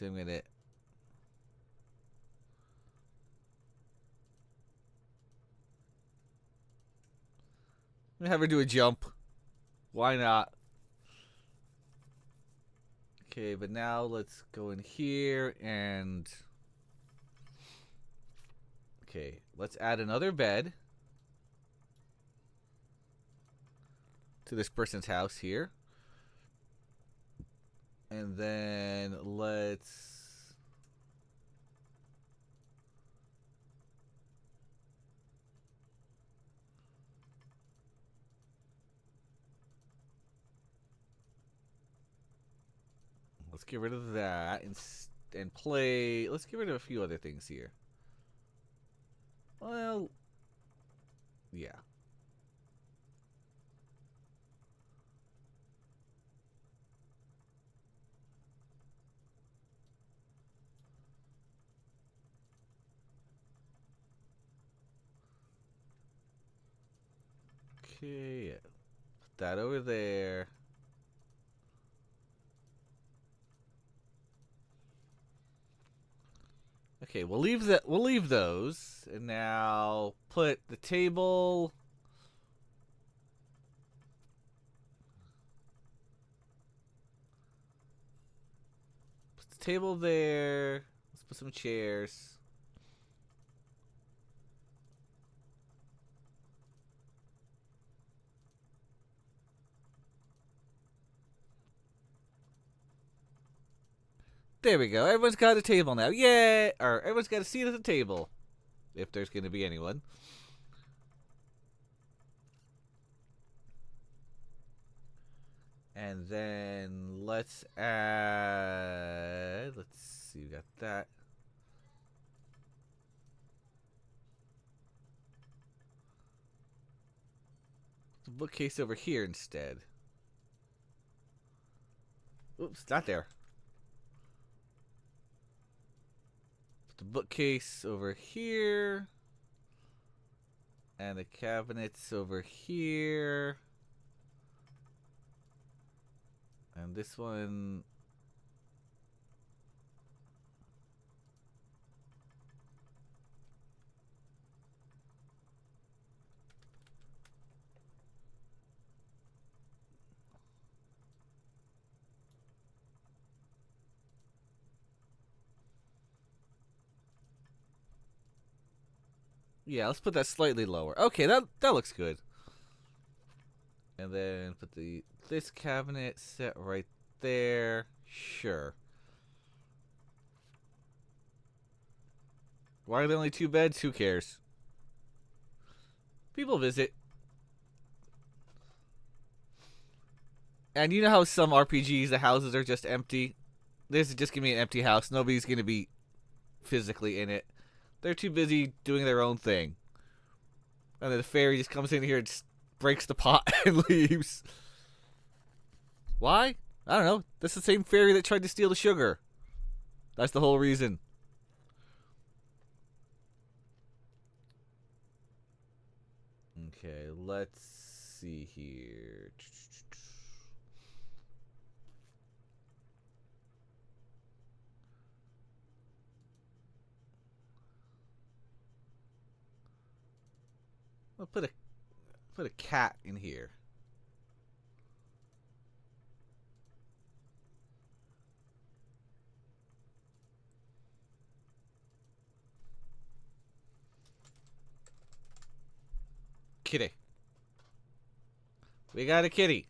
So I'm gonna have her do a jump. Why not? Okay, but now let's go in here and... Okay, let's add another bed to this person's house here. And then let's... Let's get rid of that and play... Let's get rid of a few other things here. Well... Yeah. Okay, put that over there. Okay, we'll leave that. We'll leave those, and now put the table. Put the table there. Let's put some chairs. There we go. Everyone's got a table now. Yeah! Or everyone's got a seat at the table. If there's going to be anyone. And then let's add... Let's see, we got that. The bookcase over here instead. Oops, not there. The bookcase over here, and the cabinets over here, and this one. Yeah, let's put that slightly lower. Okay, that looks good. And then put this cabinet set right there. Sure. Why are there only 2 beds? Who cares? People visit. And you know how some RPGs, the houses are just empty? This is just gonna be an empty house. Nobody's gonna be physically in it. They're too busy doing their own thing. And then the fairy just comes in here and just breaks the pot and leaves. Why? I don't know. That's the same fairy that tried to steal the sugar. That's the whole reason. Okay, let's see here. I'll put a cat in here. Kitty. We got a kitty.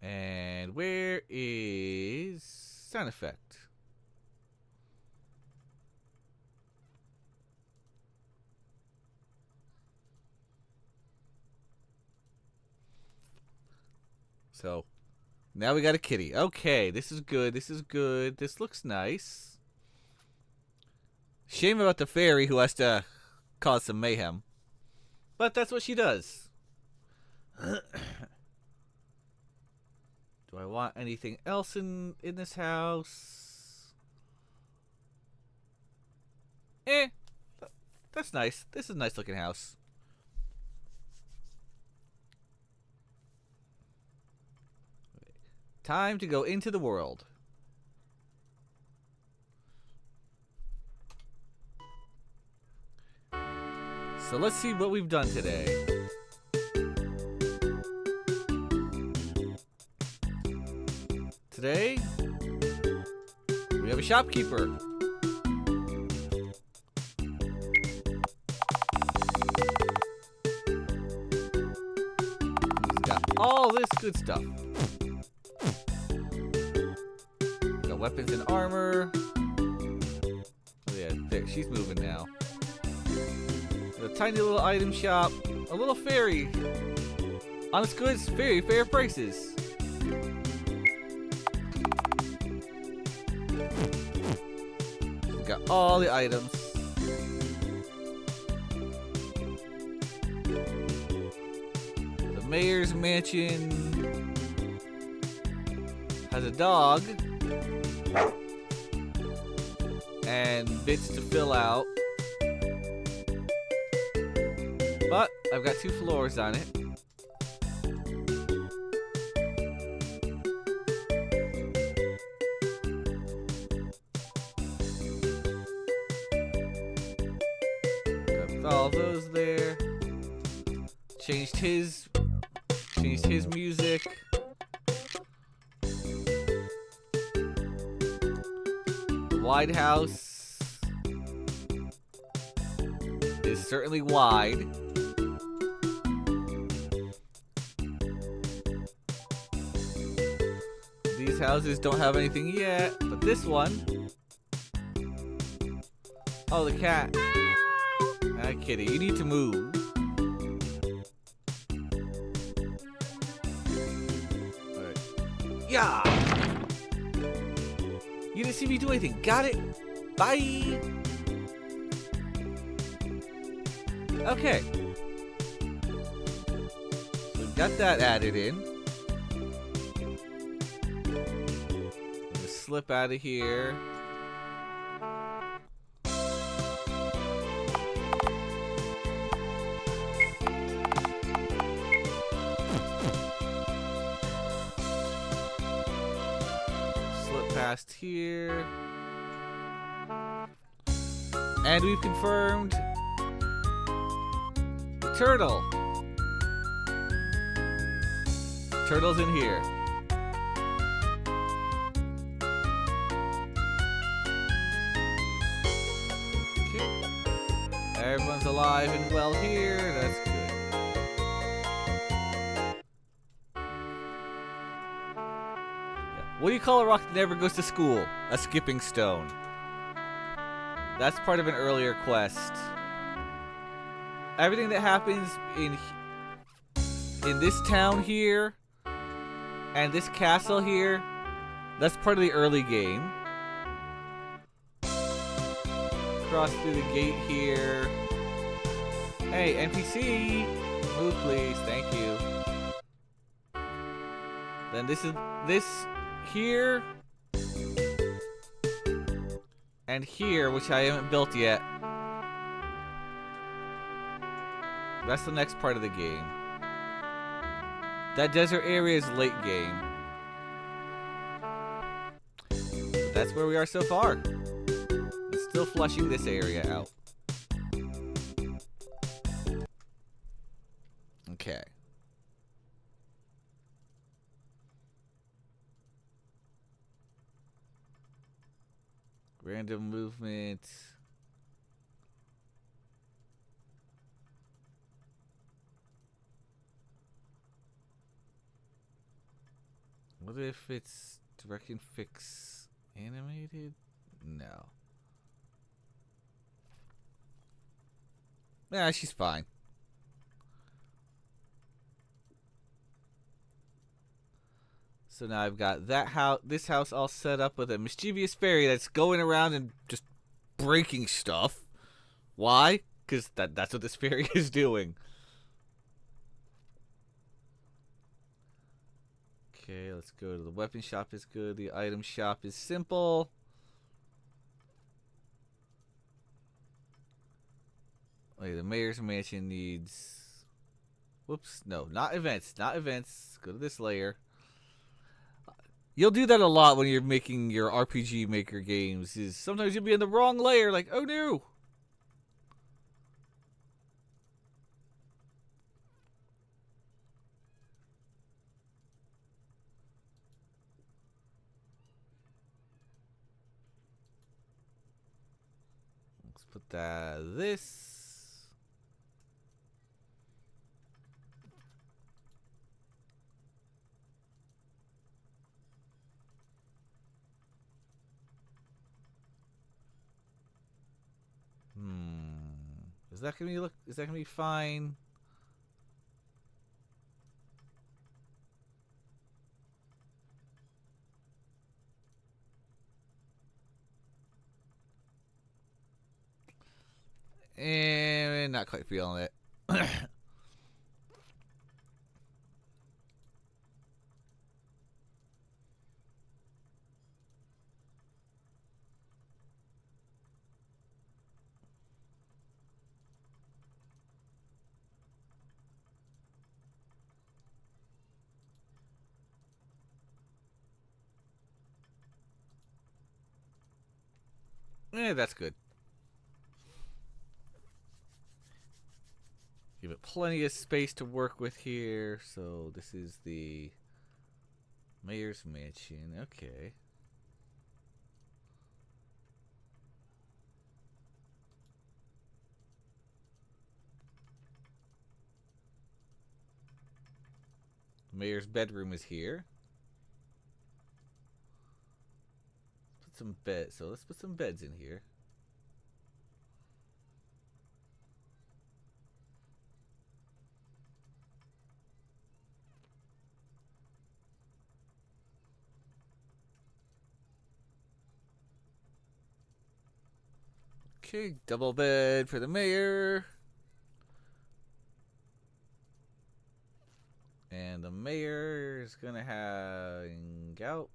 And where is sound effect? So, now we got a kitty. Okay, this is good. This is good. This looks nice. Shame about the fairy who has to cause some mayhem. But that's what she does. Do I want anything else in this house? That's nice. This is a nice looking house. Time to go into the world. So let's see what we've done today. Today, we have a shopkeeper. all this good stuff. Got weapons and armor. Oh yeah, there, she's moving now. Got a tiny little item shop. A little ferry. Honest goods, very fair prices. We got all the items. The mayor's mansion has a dog and bits to fill out. But I've got 2 floors on it. Got all those there. Changed his music. The White House is certainly wide. These houses don't have anything yet, but this one. Oh, the cat. Ah, kitty, you need to move. Alright. Yeah! You didn't see me do anything. Got it? Bye! Okay. So we got that added in. Slip out of here. Slip past here. And we've confirmed the turtle. Turtle's in here. Everyone's alive and well here. That's good. Yeah. What do you call a rock that never goes to school? A skipping stone. That's part of an earlier quest. Everything that happens in this town here and this castle here, that's part of the early game. Cross through the gate here. Hey, NPC! Move, please. Thank you. Then this here. And here, which I haven't built yet. That's the next part of the game. That desert area is late game. But that's where we are so far. Still flushing this area out. Okay. Random movement. What if it's direct and fix animated? No. Yeah, she's fine. So now I've got this house all set up with a mischievous fairy that's going around and just breaking stuff. Why? Because that's what this fairy is doing. Okay, let's go to the weapon shop is good. The item shop is simple. Wait, the mayor's mansion needs... Whoops, no, not events, not events. Go to this layer. You'll do that a lot when you're making your RPG Maker games. Is sometimes you'll be in the wrong layer, like, oh no! Let's put this. Is that gonna be look? Is that gonna be fine? And not quite feeling it. That's good. Give it plenty of space to work with here. So this is the mayor's mansion. Okay. Mayor's bedroom is here. Put some beds. So let's put some beds in here. Okay, double bed for the mayor. And the mayor is gonna hang out.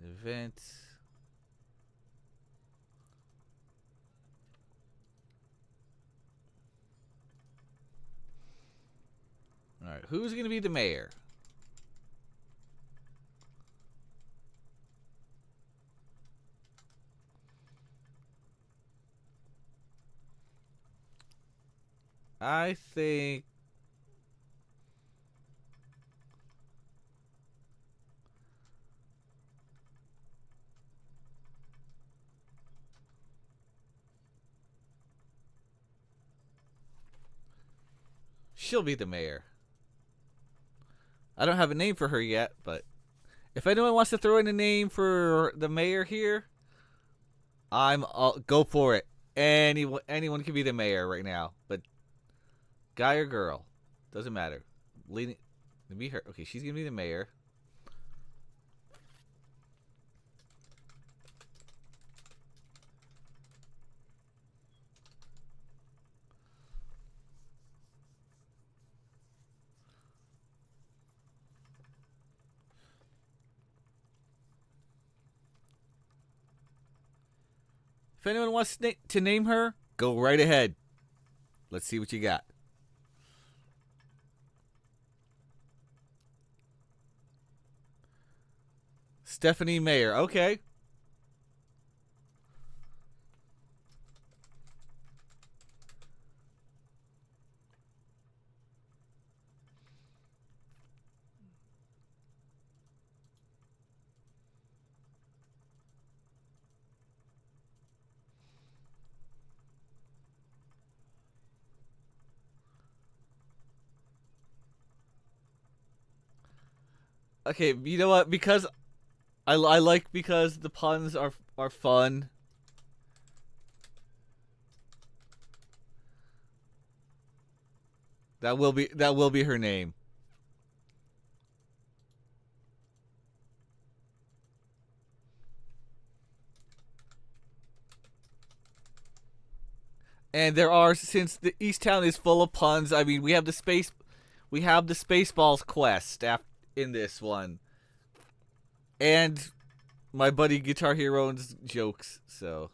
Event. Alright, who's gonna be the mayor? I think she'll be the mayor. I don't have a name for her yet, but if anyone wants to throw in a name for the mayor here, go for it. Anyone can be the mayor right now, but guy or girl, doesn't matter. Leading to be her. Okay, she's gonna be the mayor. If anyone wants to name her, go right ahead. Let's see what you got. Stephanie Mayer. Okay. Okay, you know what? Because I like because the puns are fun. That will be her name. And there are, since the East Town is full of puns. I mean, we have the Spaceballs quest in this one, and my buddy Guitar Hero's jokes. So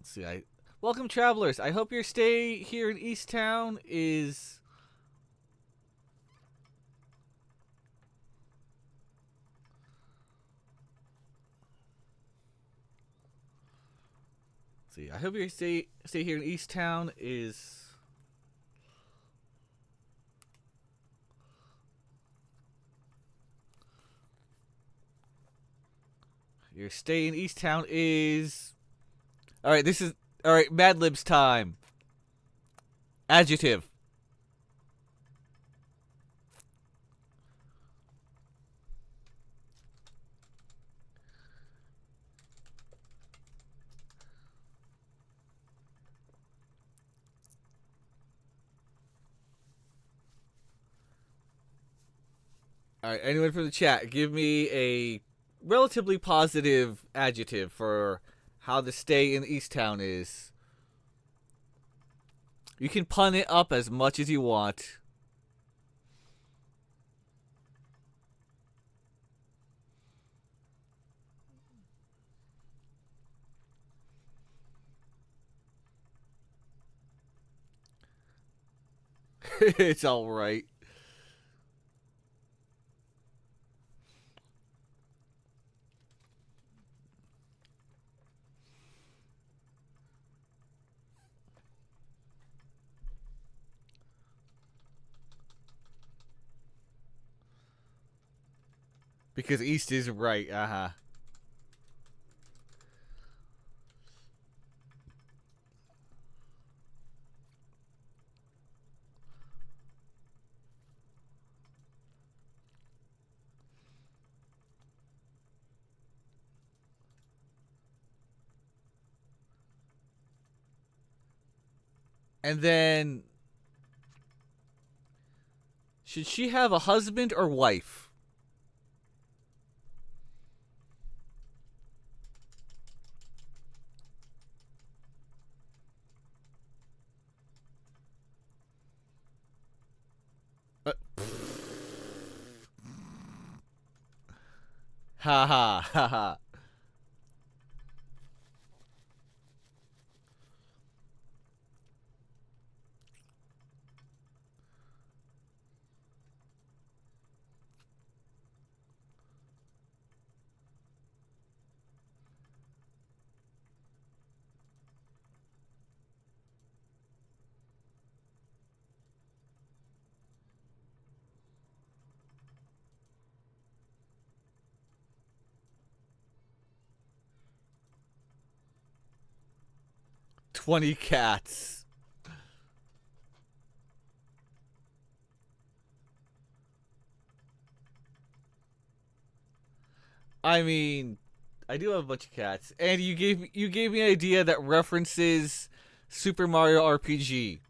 let's see. Welcome, travelers. I hope your stay here in East Town is. Let's see, I hope your stay here in East Town is. Your stay in East Town is. All right, this is all right. Mad Libs time. Adjective. All right, anyone from the chat, give me a relatively positive adjective for how the stay in East Town is. You can pun it up as much as you want. It's all right. Because East is right. Uh-huh. And then, should she have a husband or wife? Ha ha ha ha. "20 cats." I mean, I do have a bunch of cats, and you gave me an idea that references Super Mario RPG.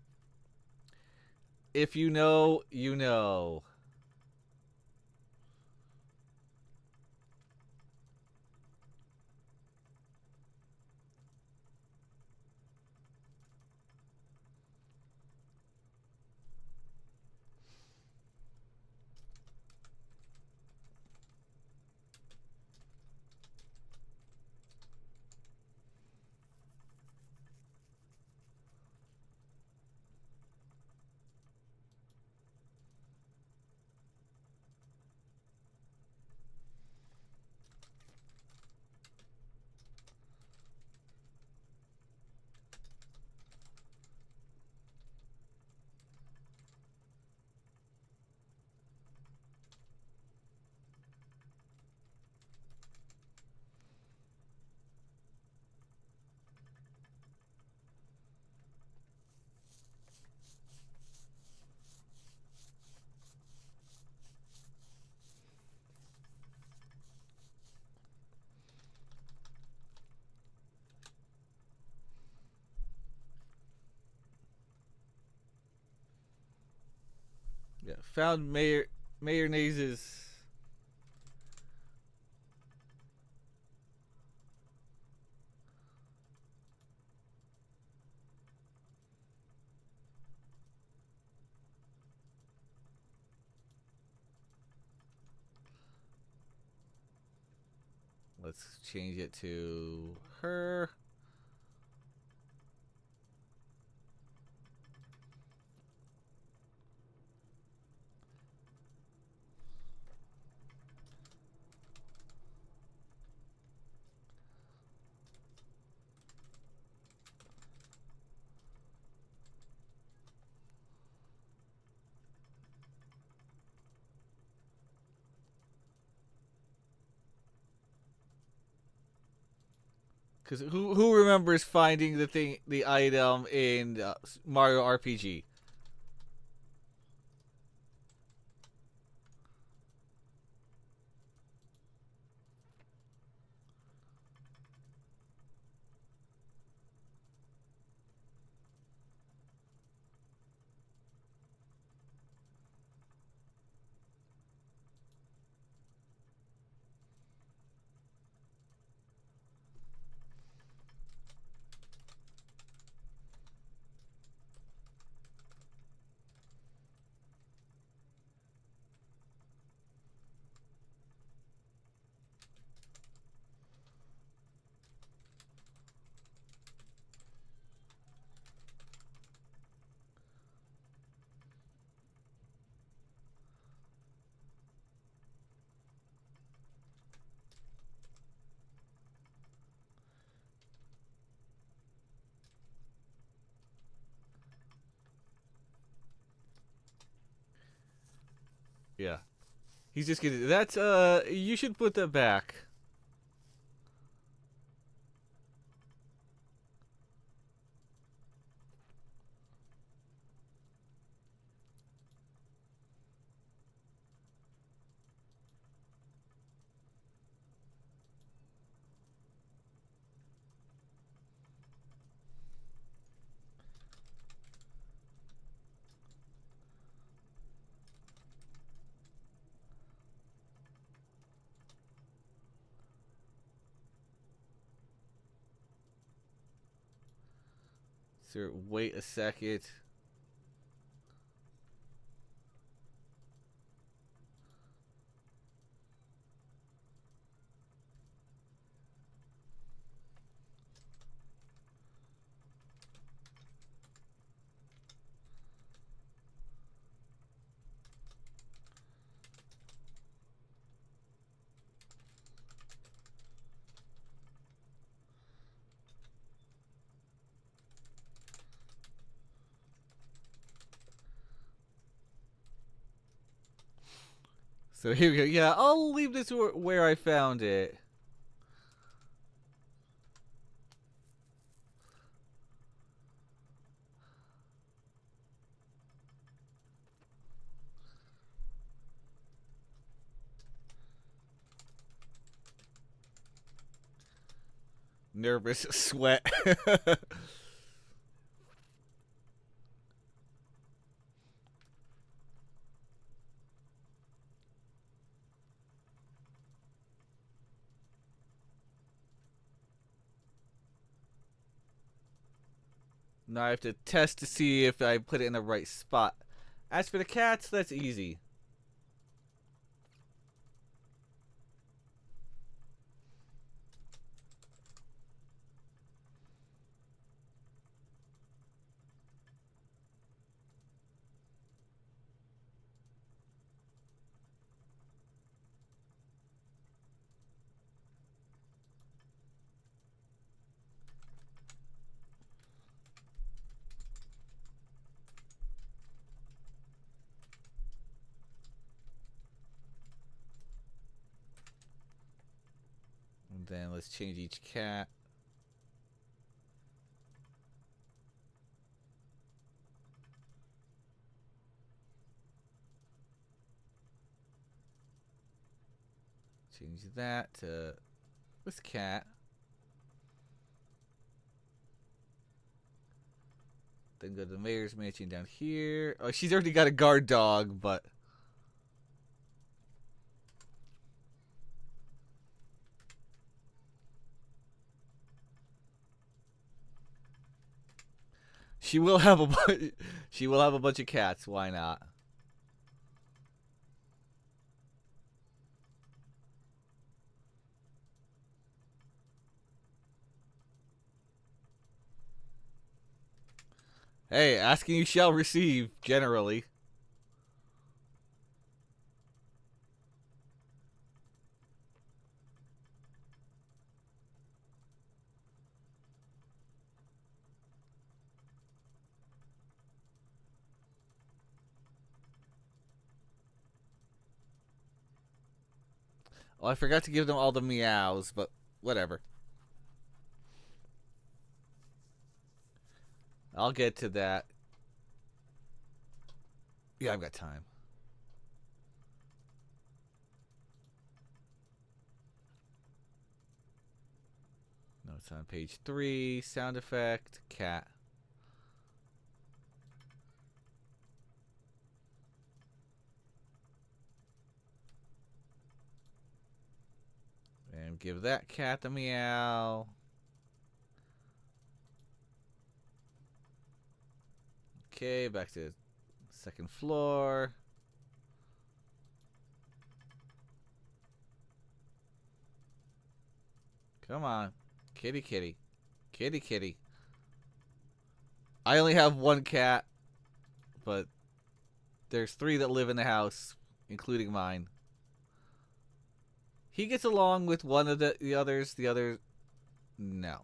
If you know, you know. Yeah, found mayonnaises. Let's change it to her. Because who remembers finding the item in Mario RPG? Yeah. He's just kidding. That's you should put that back. Sir, wait a second. So here we go. Yeah, I'll leave this where I found it. Nervous sweat. Now I have to test to see if I put it in the right spot. As for the cats, that's easy. And then let's change each cat. Change that to this cat. Then go to the mayor's mansion down here. Oh, she's already got a guard dog, but she will have a she will have a bunch of cats. Why not? Hey, asking you shall receive. Generally. Oh, I forgot to give them all the meows, but whatever. I'll get to that. Yeah, I've got time. Notes on page 3. Sound effect. Cat. And give that cat the meow. Okay, back to second floor. Come on. Kitty, kitty. Kitty, kitty. I only have one cat, but there's 3 that live in the house, including mine. He gets along with one of the others. The other, no.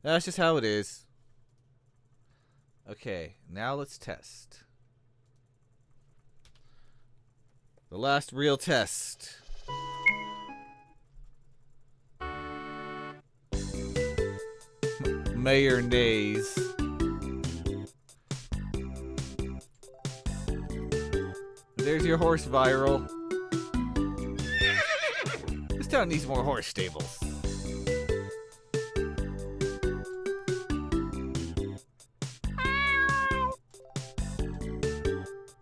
That's just how it is. Okay, now let's test. The last real test. Mayor Nays. There's your horse viral. This town needs more horse stables.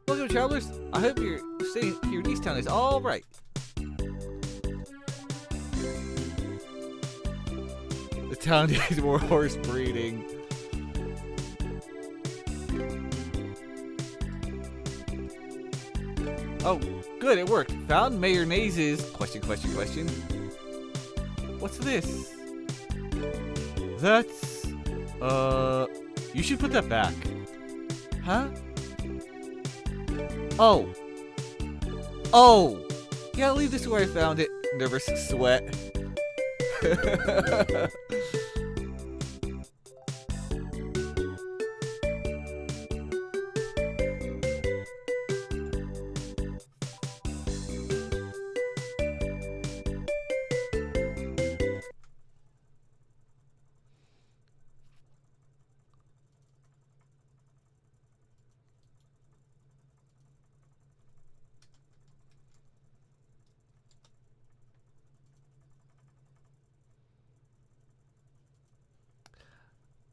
Welcome, travelers. I hope your stay here in Easttown is all right. The town needs more horse breeding. Oh, good, it worked. Found Mayor Nays's question. What's this? That's you should put that back. Huh? Oh. Yeah, I'll leave this where I found it. Nervous sweat.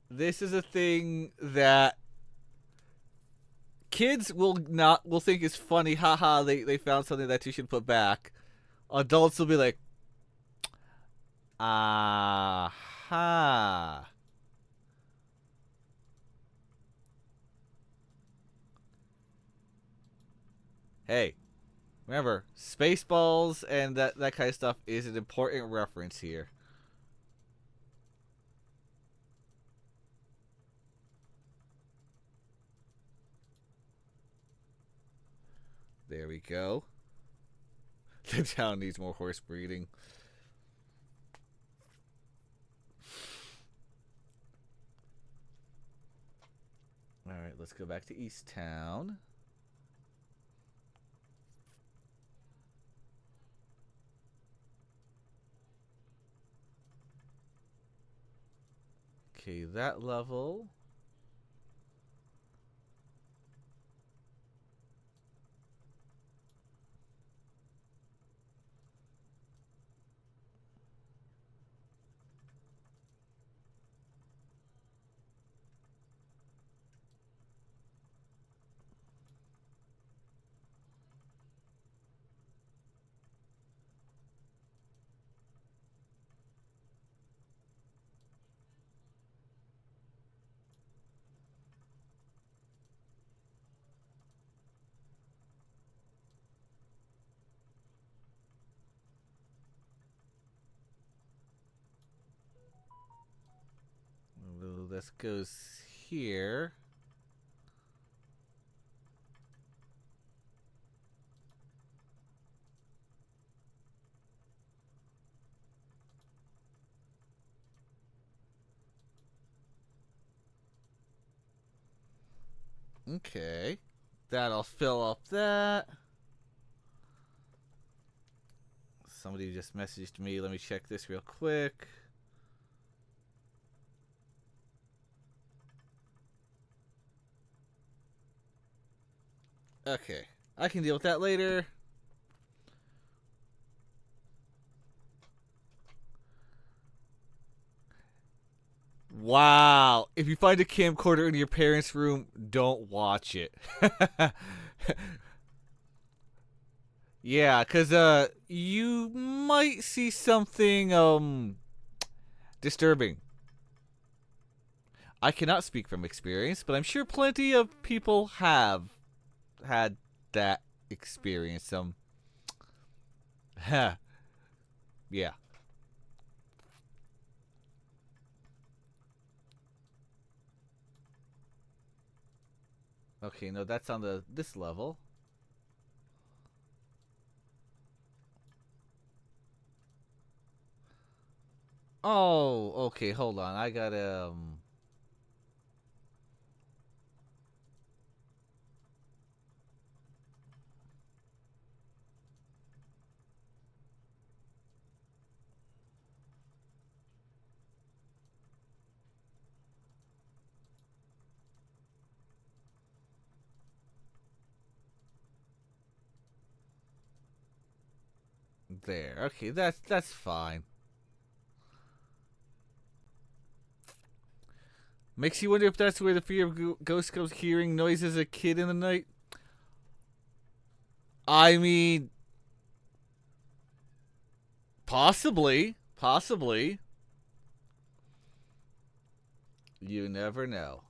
This is a thing that kids will think is funny. Haha, they found something that you should put back. Adults will be like, aha. Hey, remember, Spaceballs and that kind of stuff is an important reference here. There we go. The town needs more horse breeding. Alright, let's go back to Easttown. Okay, that level. This goes here. Okay. That'll fill up that. Somebody just messaged me. Let me check this real quick. Okay. I can deal with that later. Wow. If you find a camcorder in your parents' room, don't watch it. Yeah, cuz you might see something disturbing. I cannot speak from experience, but I'm sure plenty of people have had that experience. Yeah. Okay, no, that's on this level. Oh, okay, hold on. I gotta there. Okay, that's fine. Makes you wonder if that's where the fear of ghosts comes, hearing noises as a kid in the night. I mean, possibly. You never know.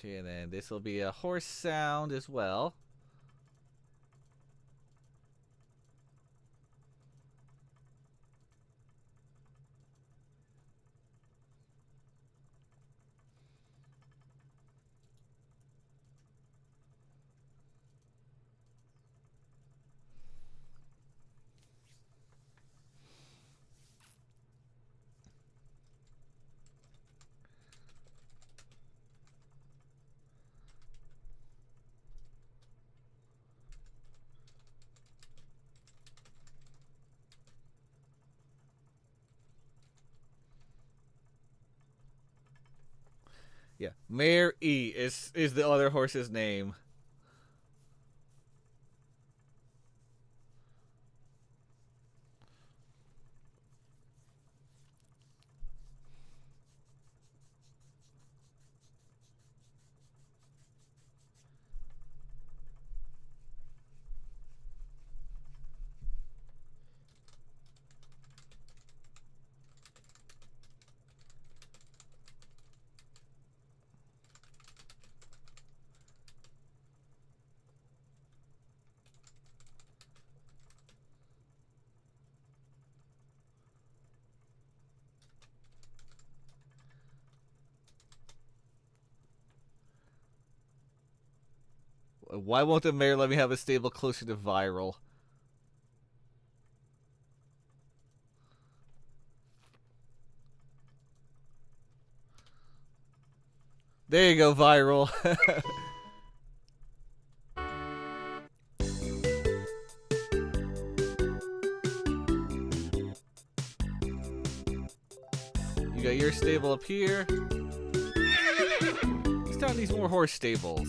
Okay, and then this will be a horse sound as well. Yeah, Mayor E is the other horse's name. Why won't the mayor let me have a stable closer to viral? There you go, viral. You got your stable up here. This town needs more horse stables.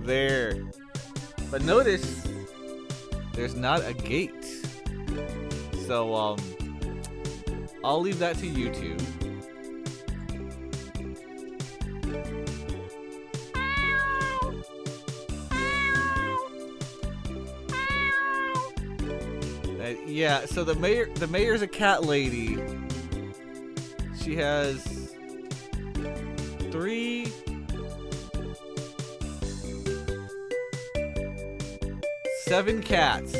There. But notice there's not a gate. So, I'll leave that to YouTube. Yeah, so the mayor's a cat lady. She has 7 cats.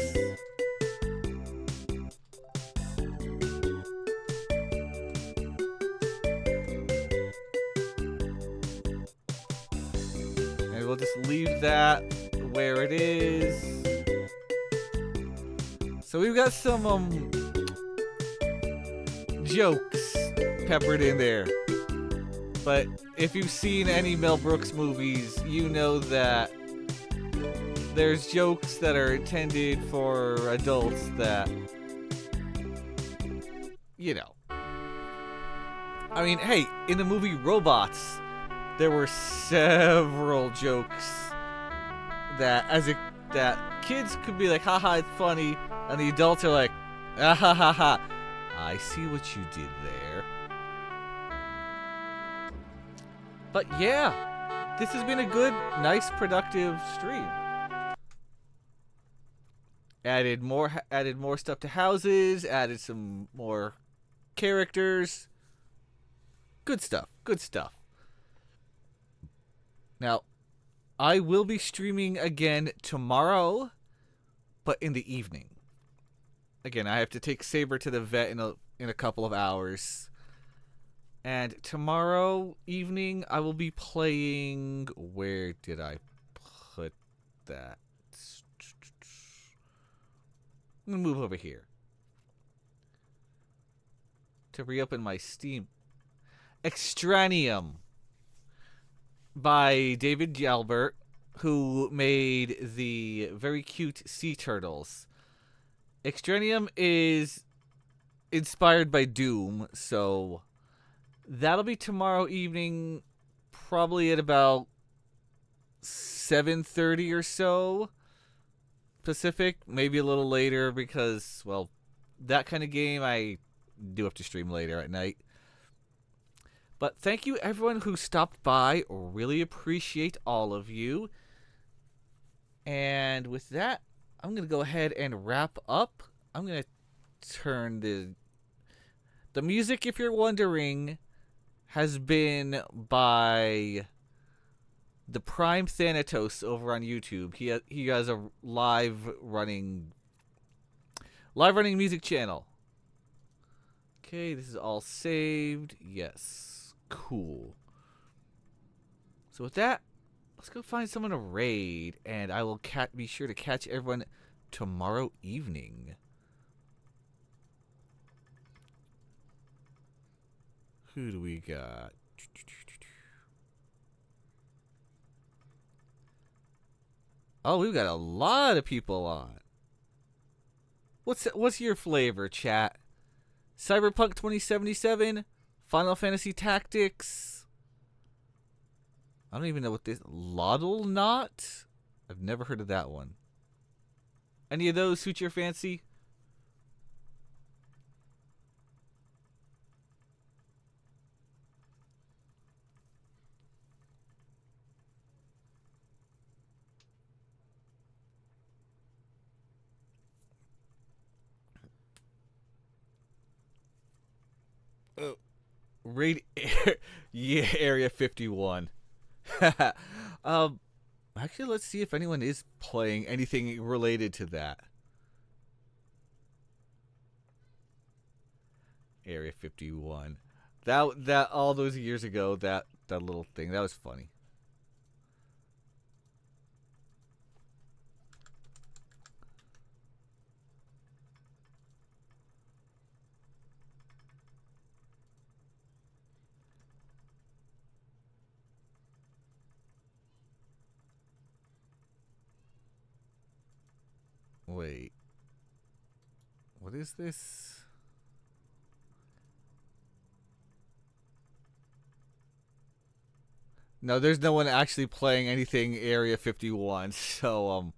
And we'll just leave that where it is. So we've got some jokes peppered in there. But if you've seen any Mel Brooks movies, you know that there's jokes that are intended for adults that, you know. I mean, hey, in the movie Robots, there were several jokes that that kids could be like, haha, it's funny, and the adults are like, ah ha ha ha, I see what you did there. But yeah, this has been a good, nice, productive stream. Added more stuff to houses, added some more characters. Good stuff, good stuff. Now, I will be streaming again tomorrow, but in the evening. Again, I have to take Saber to the vet in a couple of hours. And tomorrow evening, I will be playing... Where did I put that? I'm going to move over here to reopen my Steam. Extranium by David Jalbert, who made the very cute sea turtles. Extranium is inspired by Doom, so that'll be tomorrow evening, probably at about 7:30 or so Pacific, maybe a little later because, well, that kind of game I do have to stream later at night. But thank you everyone who stopped by. Really appreciate all of you. And with that, I'm going to go ahead and wrap up. I'm going to turn the music, if you're wondering, has been by the Prime Thanatos over on YouTube. He has a live running music channel. Okay, this is all saved. Yes, cool. So with that, let's go find someone to raid, and I will be sure to catch everyone tomorrow evening. Who do we got? Oh, we've got a lot of people on. What's your flavor, chat? Cyberpunk 2077? Final Fantasy Tactics? I don't even know what this... Lottle Knot? I've never heard of that one. Any of those suit your fancy? Raid yeah, Area 51. Actually, let's see if anyone is playing anything related to that. Area 51. That all those years ago, that little thing, that was funny. Wait. What is this? No, there's no one actually playing anything Area 51, so,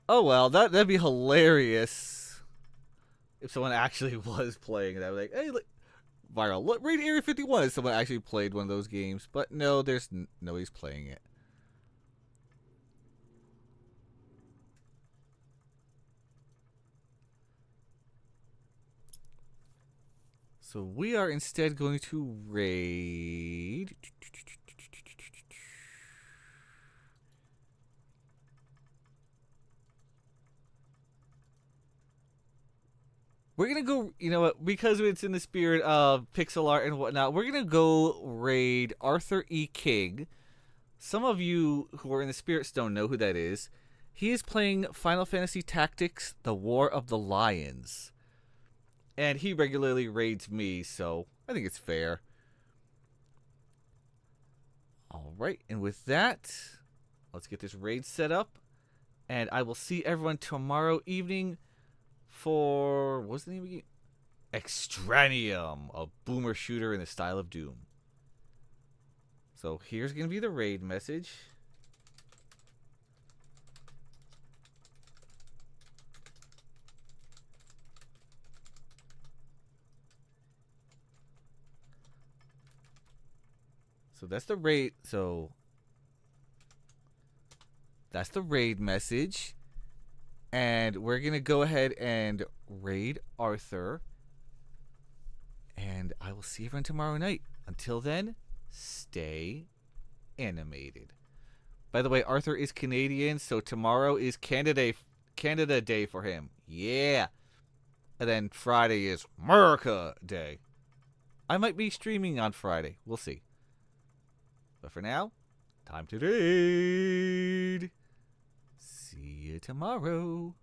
Oh well, that'd be hilarious if someone actually was playing that. Like, hey, look, viral. Look, Raid Area 51 if someone actually played one of those games. But no, there's nobody's playing it. So we are instead going to raid. We're gonna go, you know what, because it's in the spirit of pixel art and whatnot, we're gonna go raid Arthur E. King. Some of you who are in the Spirit Stone know who that is. He is playing Final Fantasy Tactics: The War of the Lions. And he regularly raids me, so I think it's fair. Alright, and with that, let's get this raid set up. And I will see everyone tomorrow evening for, what's the name again? Extranium, a boomer shooter in the style of Doom. So here's going to be the raid message. So that's the raid. So that's the raid message. And we're going to go ahead and raid Arthur. And I will see everyone tomorrow night. Until then, stay animated. By the way, Arthur is Canadian, so tomorrow is Canada Day for him. Yeah. And then Friday is America Day. I might be streaming on Friday. We'll see. But for now, time to raid. See you tomorrow.